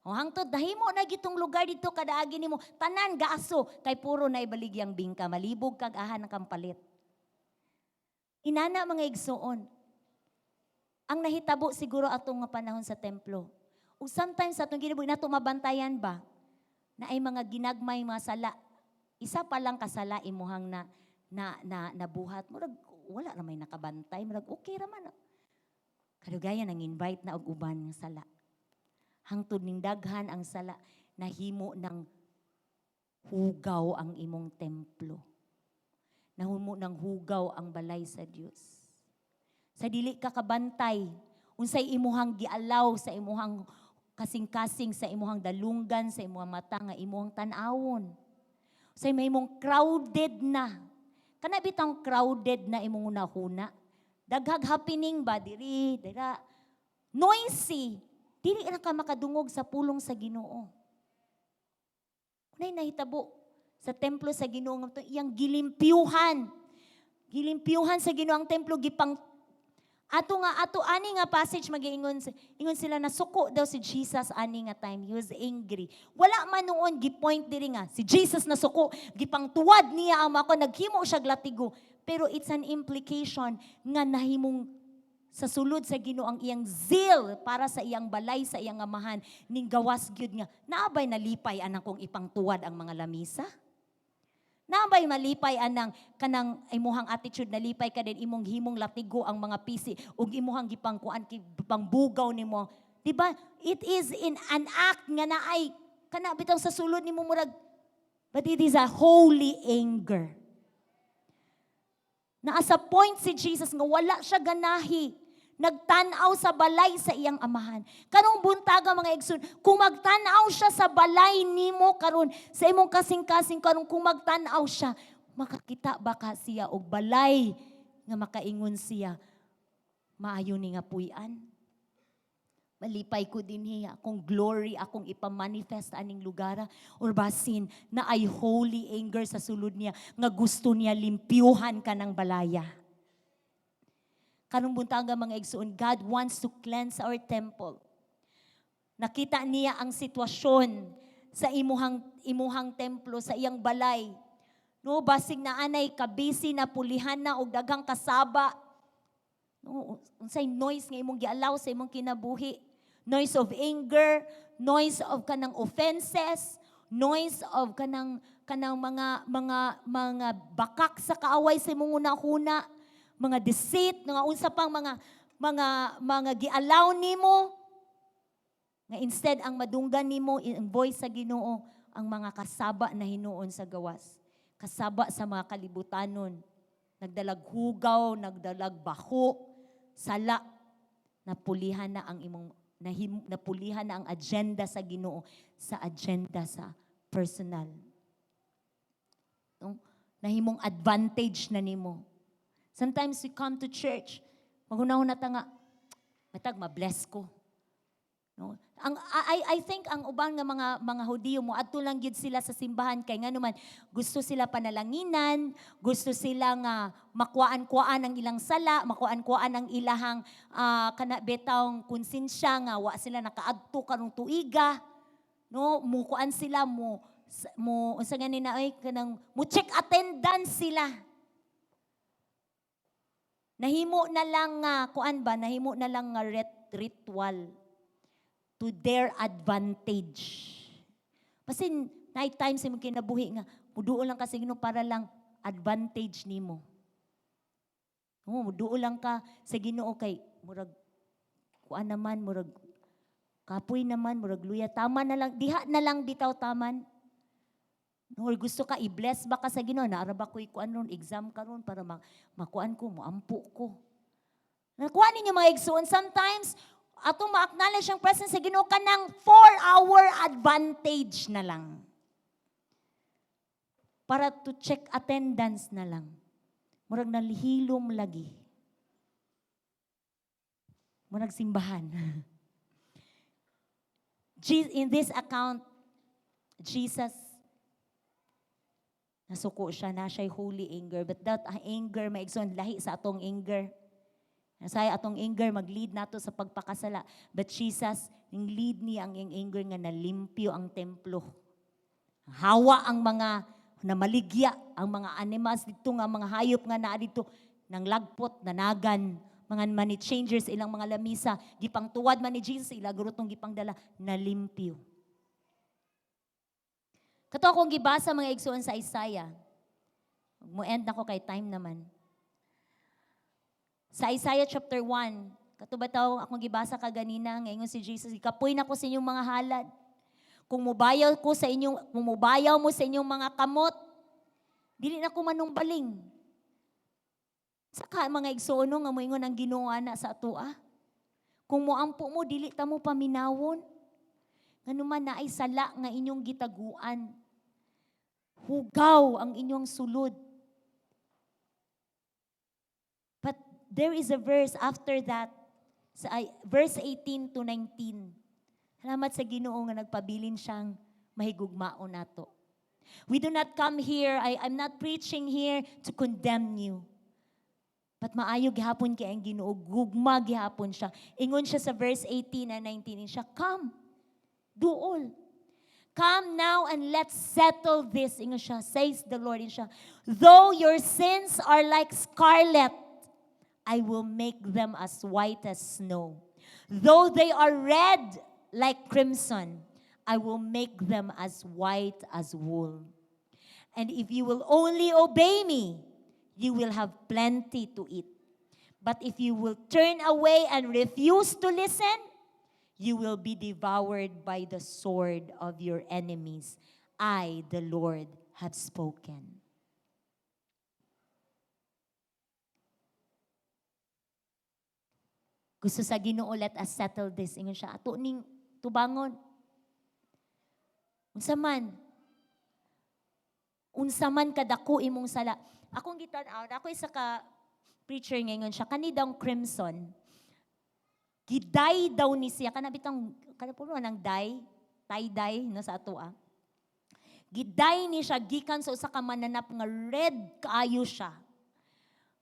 O hangtod, dahimo na gitong lugar dito, kadaagi nimo tanan, gaaso, kay puro na ibaligyang bingka, malibog kag ahan ng kampalit. Inana mga igsoon, ang nahitabo siguro atong nga panahon sa templo. O sometimes atong ginabuhi nato mabantayan ba, na ay mga ginagmay mga sala, isa pa lang kasala imuhang nabuhat. Murag, wala na may nakabantay, marag okay raman. Kadugayan ang invite na og uban ng sala. Hangtod ning daghan ang sala, nahimo ng hugaw ang imong templo. Nahimo ng hugaw ang balay sa Dios. Sa dili ka kabantay, unsay imuhang gialaw sa imuhang kasing-kasing, sa imuhang dalunggan, sa imuhang mata nga imuhang tan-awon. Sa imong crowded na. Kana bitang crowded na imong unahuna. Daghag happening ba diri, dira. Noisy. Dili na ka makadungog sa pulong sa Ginoo. Kunay nahitabo sa templo sa Ginoo nga iyang gilimpyuhan. Gilimpyuhan sa Ginoo ang templo gipang ato ani nga passage magiingon sila na suko daw si Jesus ani nga time. He was angry. Wala man noon gipoint diri nga si Jesus na suko, gipang tuwad niya ang mako, naghimo siya glatigo. Pero it's an implication nga nahimong sa sulod sa Ginoo ang iyang zeal para sa iyang balay, sa iyang amahan, ning gawas gyud nga naabay nalipay anang kung ipangtuwad ang mga lamisa. Naabay malipay anang kanang imuhang attitude, nalipay ka din imong himong latigo ang mga pisi ug imuhang gipangkuan pangbugaw nimo. Di ba? It is in an act nga naay kana bitaw sa sulod nimo murag, but it is a holy anger. Naa sa point si Jesus nga wala siya ganahi nagtanaw sa balay sa iyang amahan. Karong buntaga mga igsoon, kung magtanaw siya sa balay nimo karon, sa imong kasing-kasing karon, kung magtanaw siya, makakita ba ka siya og balay nga makaingon siya, maayo ni nga puy-an. Malipay ko din hiya akong glory akong ipamanifest aning lugar or basin na ay holy anger sa sulod niya nga gusto niya limpyuhan ka ng balaya. Karong buntag nga mga igsoon, God wants to cleanse our temple. Nakita niya ang sitwasyon sa imuhang templo, sa iyang balay. No, basig na anay kabisi na pulihan na og daghang kasaba. No, unsay noise nga imong gialaw sa imong kinabuhi? Noise of anger, noise of kanang offenses, noise of kanang mga bakak sa kaaway sa imong una-una, mga deceit, nga unsa pang mga gialaw nimo. Nga instead ang madunggan nimo ang voice sa Ginoo, ang mga kasaba na hinuon sa gawas. Kasaba sa mga kalibutanon. Nagdalag hugaw, nagdalag baho, sala. Napulihan na ang imong napulihan na ang agenda sa Ginoo sa agenda sa personal. No? Nahimong advantage na nimo. Sometimes we come to church, maghunahon na ta nga, matag ma-bless ko. No? I think ang uban nga mga Hudiyo mo adto lang gyud sila sa simbahan kay nganuman gusto sila panalanginan, gusto sila nga makuan-kuan ang ilang sala, makuan-kuan ang ilahang kana betawng konsensya nga wa sila nakaadto karong tuiga. No, mukuan sila mo unsa nga nina ay kanang mo check attendance sila. Nahimo na lang nga kuan ba, nahimo na lang nga ritual to their advantage. Kasi night times sa mga kinabuhi nga, muduol lang ka sa Ginoo para lang advantage nimo. Muduol lang ka sa Ginoo kay murag kuan naman, murag kapoy naman, murag luya, tama na lang, diha na lang bitaw taman. Or gusto ka i-bless ba ka sa Ginoo, naara ba ko'y kuan ron, exam karon para makuan ko, moampo ko. Nakuha ninyo mga igsoon, sometimes atong ma-acknowledge ang presence sa Ginoo kanang 4-hour advantage na lang. Para to check attendance na lang. Murag nalihilom lagi. Murag simbahan. In this account, Jesus, nasuko siya na siya'y holy anger. But that anger, maigsoon, lahi sa atong anger. Nasaya atong anger, mag-lead nato sa pagpakasala. But Jesus, yung lead niya ang anger nga nalimpyo ang templo. Hawa ang mga namaligya, ang mga animals dito nga, mga hayop nga naa dito, nang lagpot, nanagan, mga money changers, ilang mga lamisa, gipang tuwad man ni Jesus, ilagurutong gipang dala, nalimpyo. Kato akong gibasa mga igsoon sa Isaiah. Mo-end na ko kay time naman. Sa Isaiah chapter 1, katubataw akong gibasa kaganina, ngayon si Jesus, ikapoy na ko sa inyong mga halad. Kung mubayaw mo sa inyong mga kamot, dili na ko manungbaling. Saka mga igsoon nga moingon ang Ginoo ana sa atoa. Kung moampo mo, dili ta mo paminawon. Nganuman na ay sala nga inyong gitaguan. Hugaw ang inyong sulod. But there is a verse after that, verse 18 to 19. Salamat sa Ginoo nga nagpabilin siyang mahigugmaon nato. We do not come here, I'm not preaching here to condemn you. But maayo gihapon kay ang Ginoo, gugma gihapon siya. Ingon siya sa verse 18 and 19 siya, come, duol. Come now and let's settle this. Ingon siya, says the Lord. Siya, though your sins are like scarlet, I will make them as white as snow. Though they are red like crimson, I will make them as white as wool. And if you will only obey me, you will have plenty to eat. But if you will turn away and refuse to listen, you will be devoured by the sword of your enemies. I, the Lord, have spoken. Gusto sa Ginoo, let us settle this. Ingon siya, ato ning tubangon. Unsa man kadako imong sala. Akong gitan-aw, ako isa ka preacher ngayon siya, kanidang crimson. Giday daw ni siya, kanabitang, kanapuno ng tie-dye, no, sa ato Giday ni siya, gikan sa usa ka mananap nga red kaayo siya.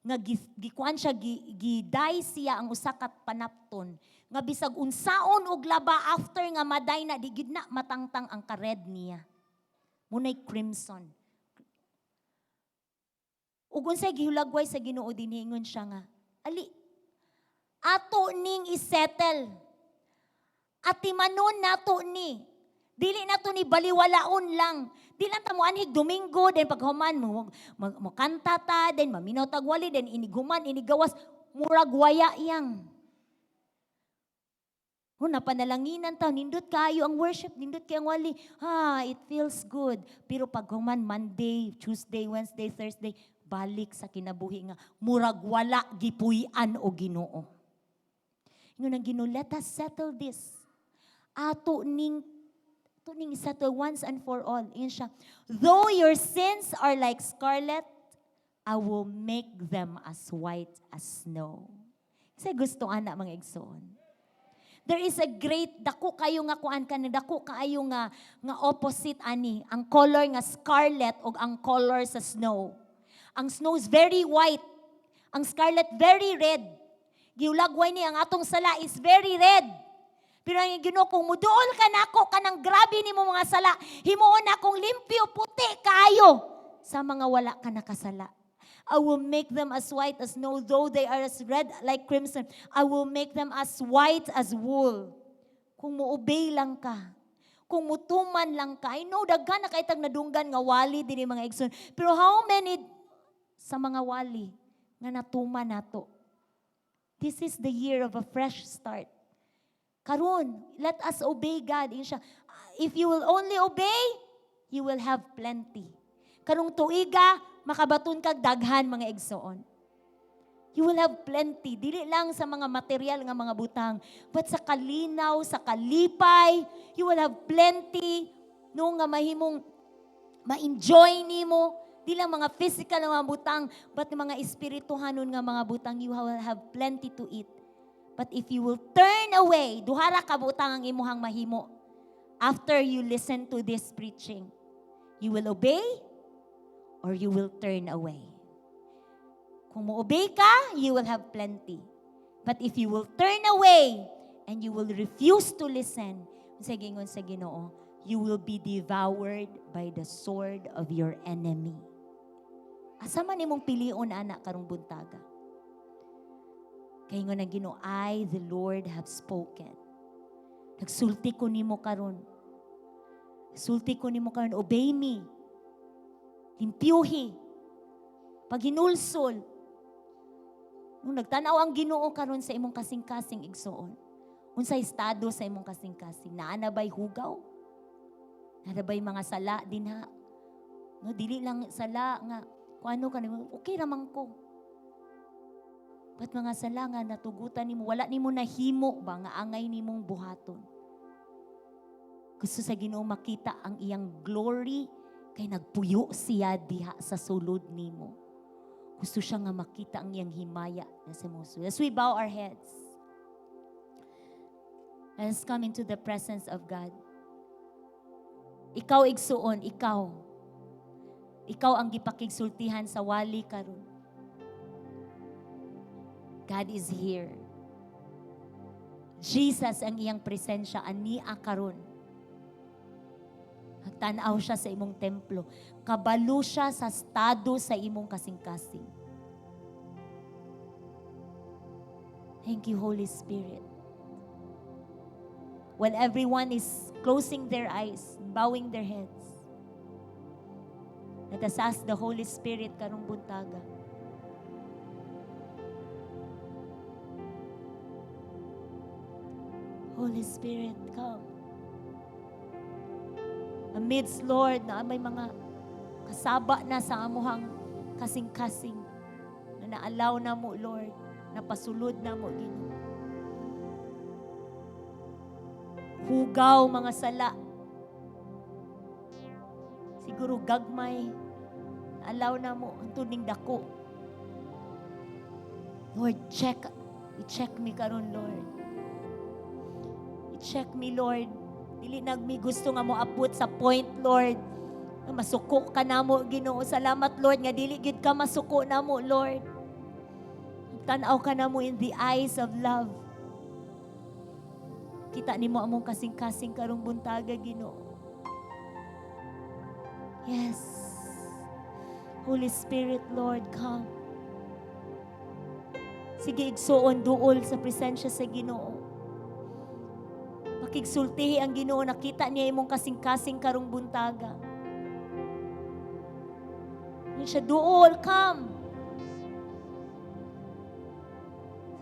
nga gikuan siya giday siya ang usa ka panapton nga bisag unsaon og laba after nga maday na di gid na matangtang ang ka-red niya. Munay crimson. Ug unsay gihulagway sa Ginoo dinhi ingon siya nga, ali ato ning isettle. At timanon nato ni. Dili nato ni baliwalaon lang. Di lang ta mo anhig Domingo, then paghuman mo kanta ta, then maminaw tagwali, then iniguman, inigawas, murag waya yang. Napanalanginan ta, nindot kayo ang worship, nindot kayo ang wali. It feels good. Pero paghuman, Monday, Tuesday, Wednesday, Thursday, balik sa kinabuhi nga, murag wala gipuy-an o Ginoo. Yun ang Ginoo, let us settle this. Ato ning settle once and for all. Yun siya. Though your sins are like scarlet, I will make them as white as snow. Kasi gusto ana mga igsoon. There is a great, dako kayo nga kuan ka, dako kayo nga opposite ani. Ang color nga scarlet o ang color sa snow. Ang snow is very white. Ang scarlet very red. Giulagway ni ang atong sala is very red. Pero ang Ginoo, kung muduol ka nako kanang grabe ni mo mga sala, himuon akong limpyo, puti kayo sa mga wala ka nakasala. I will make them as white as snow, though they are as red like crimson. I will make them as white as wool. Kung muobey lang ka, kung mutuman lang ka, I know, daghan na kaitag nadunggan nga wali din mga igsoon. Pero how many sa mga wali nga natuman nato? This is the year of a fresh start. Karon, let us obey God. If you will only obey, you will have plenty. Karong tuiga, makabaton kag daghan mga igsoon. You will have plenty. Dili lang sa mga material nga mga butang, but sa kalinaw, sa kalipay, you will have plenty. No nga mahimong ma-enjoy nimo. Di lang mga physical nga mga butang, but mga espirituhanon nga mga butang, you will have plenty to eat. But if you will turn away, duhara ka butang ang imuhang mahimo. After you listen to this preaching, you will obey or you will turn away. Kung mo-obey ka, you will have plenty. But if you will turn away and you will refuse to listen, sa gingon sa Ginoo, you will be devoured by the sword of your enemy. Asa man imong pilion anak karong buntaga? Kaya nga na Ginoo, I, the Lord, have spoken. Nagsulti ko nimo karon. Sulti ko nimo karon, obey me. Limpyuhi. Pag hinulsol. Nung nagtanaw ang Ginoo karon sa imong kasing-kasing igsoon. Unsay estado sa imong kasing-kasing? Naana ba'y hugaw? Naana ba'y mga sala din ha? No, dili lang sala nga. Kung ano ka nimo, okay ramang ko. Ba't mga sala nga natugutan nimo, wala nimo nahimo ba nga angay nimong buhaton. Gusto sa Ginoo makita ang iyang glory kay nagpuyo siya diha sa sulod nimo. Gusto siya nga makita ang iyang himaya na sa muso. As we bow our heads, let us come into the presence of God. Ikaw igsuon, ikaw ang gipakigsultihan sa wali karon. God is here. Jesus ang iyang presensya ani karon. Nagtanaw siya sa imong templo. Kabalo siya sa estado sa imong kasing-kasing. Thank you, Holy Spirit. While everyone is closing their eyes, bowing their heads, let us ask the Holy Spirit karong buntaga. Holy Spirit, come. Amidst, Lord, na may mga kasaba na sa amuhang kasing-kasing na naalaw na mo, Lord, na pasulod na mo, Ginoo. Hugaw, mga sala. Siguro gagmay, naalaw na mo, ang tuning dako. Lord, i-check me karon, Lord. I-check me, Lord. Dili nagmi gusto nga mo abot sa point, Lord. Na masuko ka na mo, Ginoo. Salamat, Lord, nga dili gid ka masuko na mo, Lord. Tanaw ka na mo in the eyes of love. Kita nimo among kasing-kasing karong buntaga, Ginoo. Yes. Holy Spirit, Lord, come. Sige, igsuon duol sa presensya sa Ginoo. Pakigsultihi ang Ginoo, nakita niya imong kasing-kasing karong buntaga. Yan siya, duol, come.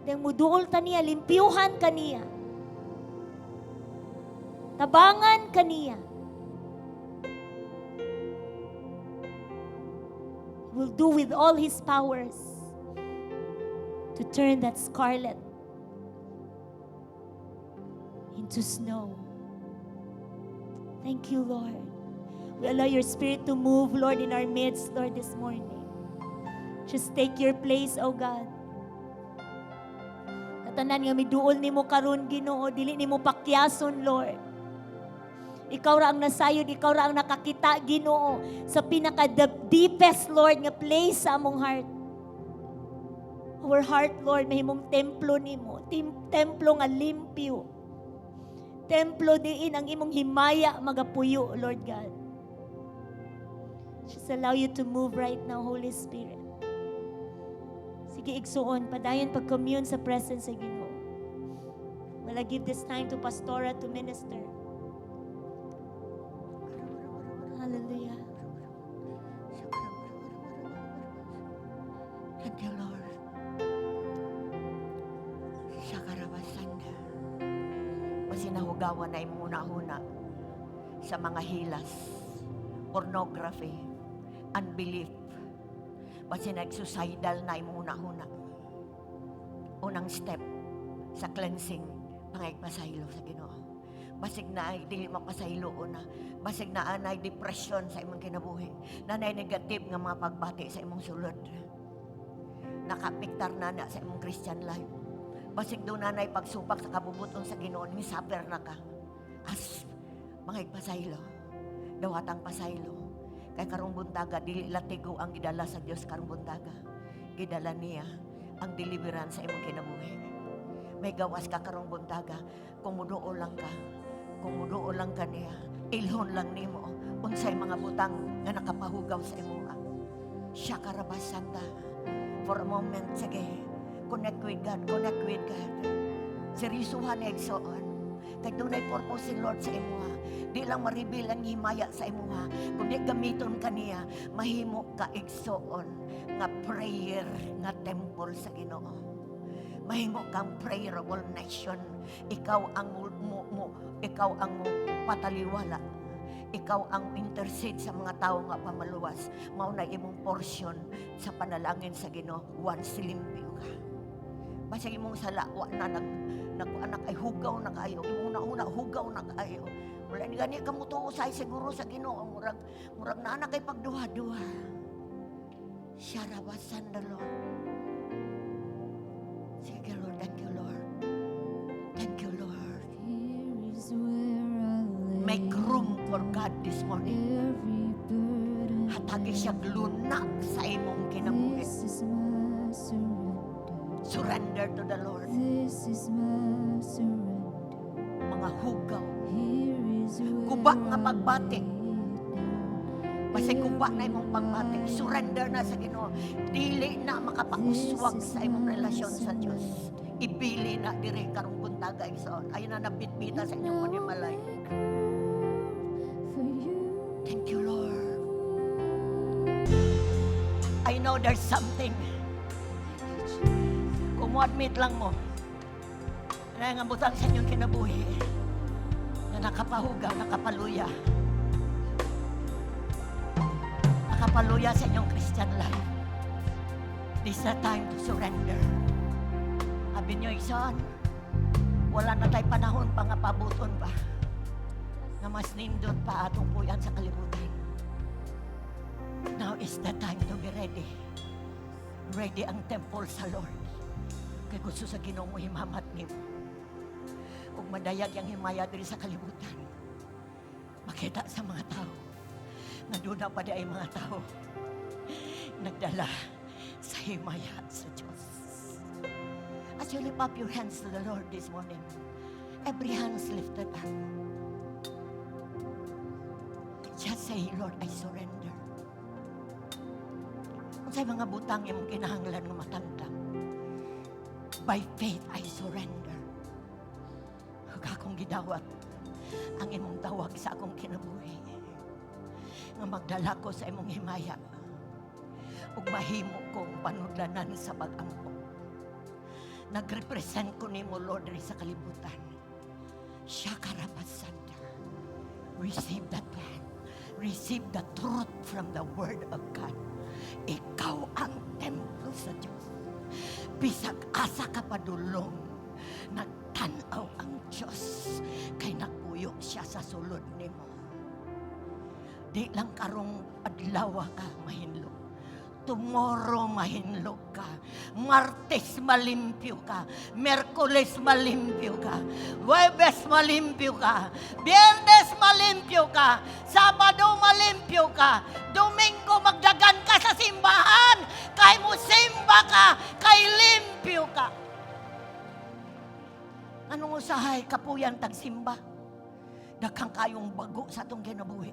Dahil mo duol ta niya, limpyuhan ka niya. Tabangan ka niya. He will do with all His powers to turn that scarlet into snow. Thank you, Lord. We allow your Spirit to move, Lord, in our midst, Lord, this morning. Just take your place, oh God. Katanan nga miduol nimo karon, Ginoo, dili nimo pakyason, Lord. Ikaw ra ang nasayod, ikaw ra ang nakakita, Ginoo, sa pinaka-deepest, Lord, nga place sa among heart. Our heart, Lord, mahimong templo nimo, templo nga limpyo. Templo diin ang imong himaya magapuyo, Lord God. Just allow you to move right now, Holy Spirit. Sige, igsuon, padayon pag-commune sa presence sa Ginoo. Well, I give this time to Pastora to minister. Hallelujah. Thank you, Lord. Sakarabasanda. Masinahugawan na imuna-huna sa mga hilas, pornography, unbelief. Masinag-suicidal na imuna-huna. Unang step sa cleansing, pangaypasaylo sa Ginoo. Basig na ay dili mapasaylo na. Basig na anay depression sa imong kinabuhi. Nanay negative nga mga pagbati sa imong sulod. Nakapiktar na sa imong Christian life. Basig doon nanay pagsupak sa kabubuton sa Ginoo, ni suffer na ka. As mga pasaylo, dawatang pasaylo. Kay karong buntaga, dili latigo ang gidala sa Dios karong buntaga. Gidala niya ang deliverance sa imong kinabuhi. May gawas ka karong buntaga, kung muduo lang ka. Kung muduo lang ka niya, ilhon lang nimo unsay mga butang nga nakapahugaw sa imuha. Siya karabasanda. For a moment, sige, connect with God, connect with God. Seryosuhan na igsoon. Kay dunay purpose si Lord sa imuha. Di lang ma-reveal ang himaya sa imuha, kundi gamiton ka niya, mahimo ka igsoon nga prayer, nga temple sa Ginoo. Mahimo kang prayerable nation. Ikaw ang ikaw ang pataliwala. Ikaw ang intercede sa mga tao nga pamaluwas. Mao na imong portion sa panalangin sa Ginoo once limpyo ka. Basta imong sala wa na nag-anak ay hugaw na kayo. Imong una hugaw na kayo. Wala ni gani ka mutuusay siguro sa Ginoo, murag na anak ay pagduha-duha. Sharabasan the Lord. Sige Lord, thank you Lord. Thank you Lord. Make room for God this morning. Hatagi siya lunak sa imong kinabuhi. Surrender to the Lord. Mga hugaw. Kuba nga pagbati. Basta kuba na imong pagbati. Surrender na sa Ginoo. Dili na makapauswag sa imong relasyon sa Diyos. Ibili na diri karong buntaga igsoon. Ayun na nabitbita sa inyong manimalay. Thank you, Lord. I know there's something. Kung mo-admit lang mo na nga butang sa inyong kinabuhi na nakapahugaw, nakapaluya. Nakapaluya sa inyong Christian life. This is the time to surrender. Sabi niyo, Isan, wala na tayo panahon pa nga pabuton pa na mas nindot pa atong puyan sa kalibutan. Now is the time to be ready. Ready ang temple sa Lord. Kaya gusto sa Ginoo mo himamat nimo. Kung madayag ang himaya diri sa kalibutan, makita sa mga tao na doon pa di ay mga tao nagdala sa himaya sa Diyos. As you lift up your hands to the Lord this morning, every hand's lifted up. Just say, Lord, I surrender. Kung sa'y mga butang yung kinahanglan ng matandang, by faith, I surrender. Huwag akong gidawat ang imong tawag sa akong kinabuhi. Nga magdala ko sa imong himaya. Ug mahimo kong panudlanan sa pag-ampo. Nagrepresent ko nimo, Lord, rin sa kalibutan. Shakarabasanda. Receive that plan. Receive the truth from the Word of God. Ikaw ang templo sa Diyos. Bisag asa ka padulong, nagtanaw ang Diyos. Kay napuyo siya sa sulod nimo. Di lang karong adlaw ka mahinlo. Tomorrow mahinlo ka. Martes malimpyo ka. Merkules malimpyo ka. Huwebes malimpyo ka. Biyernes malimpyo ka. Sabado malimpyo ka. Domingo magdagan ka sa simbahan. Kay mo simba ka. Kay limpyo ka. Anong usahay kapuyan tagsimba? Dakang kayong bago sa atong kinabuhi.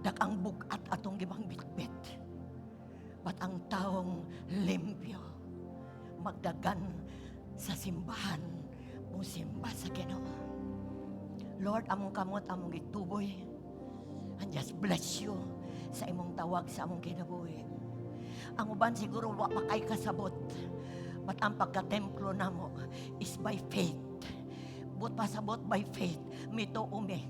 Dakang bugat atong gibang bitbit. Ba't ang taong limpyo magdagan sa simbahan musimba sa Ginoo. Lord, among kamot, among gituboy, and just bless you sa imong tawag sa among kinabuhi. Ang uban siguro wa pa kay kasabot, but ang pagkatemplo namo is by faith. But pasabot by faith, mito umi,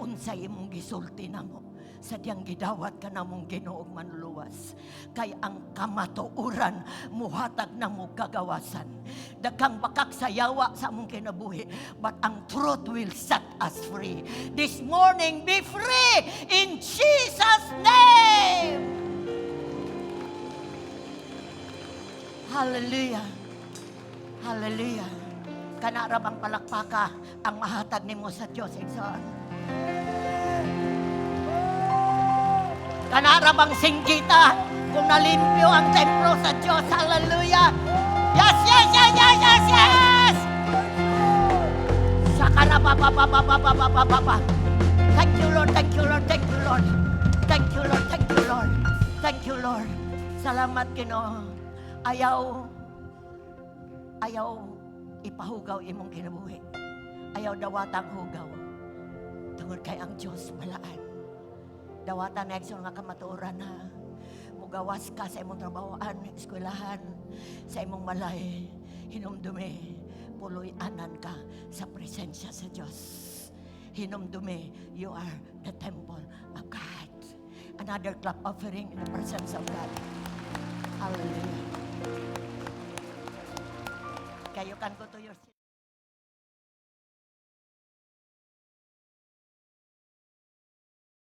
unsay imong gisulti namo. Sadyang gidawat ka namong Ginoong manluwas. Kay ang kamatuuran muhatag na mo kagawasan. Daghang bakak sayawa sa among kinabuhi, but ang truth will set us free. This morning, be free in Jesus' name! Hallelujah! Hallelujah! Kanarabang palakpaka ang mahatag nimo sa Diyos. Exhort. Kanarabang singgita kung nalimpyo ang templo sa Diyos. Hallelujah! Yes, yes, yes, yes, yes, yes! Sakarabababababababababa. Thank you, Lord, thank you, Lord, thank you, Lord. Thank you, Lord, thank you, Lord. Thank you, Lord. Salamat, Ginoo. Ayaw ipahugaw imong kinabuhi. Ayaw dawatang hugaw. Tungod kay ang Diyos malaan. Dawatan na nga kamatuoran na mugawas ka sa imong trabahoan, eskwelahan, sa imong malay, hinumdumi, puloy-anan ka sa presensya sa Diyos. Hinumdumi, you are the temple of God. Another clap offering in the presence of God. Hallelujah. Okay, you can go to your seat.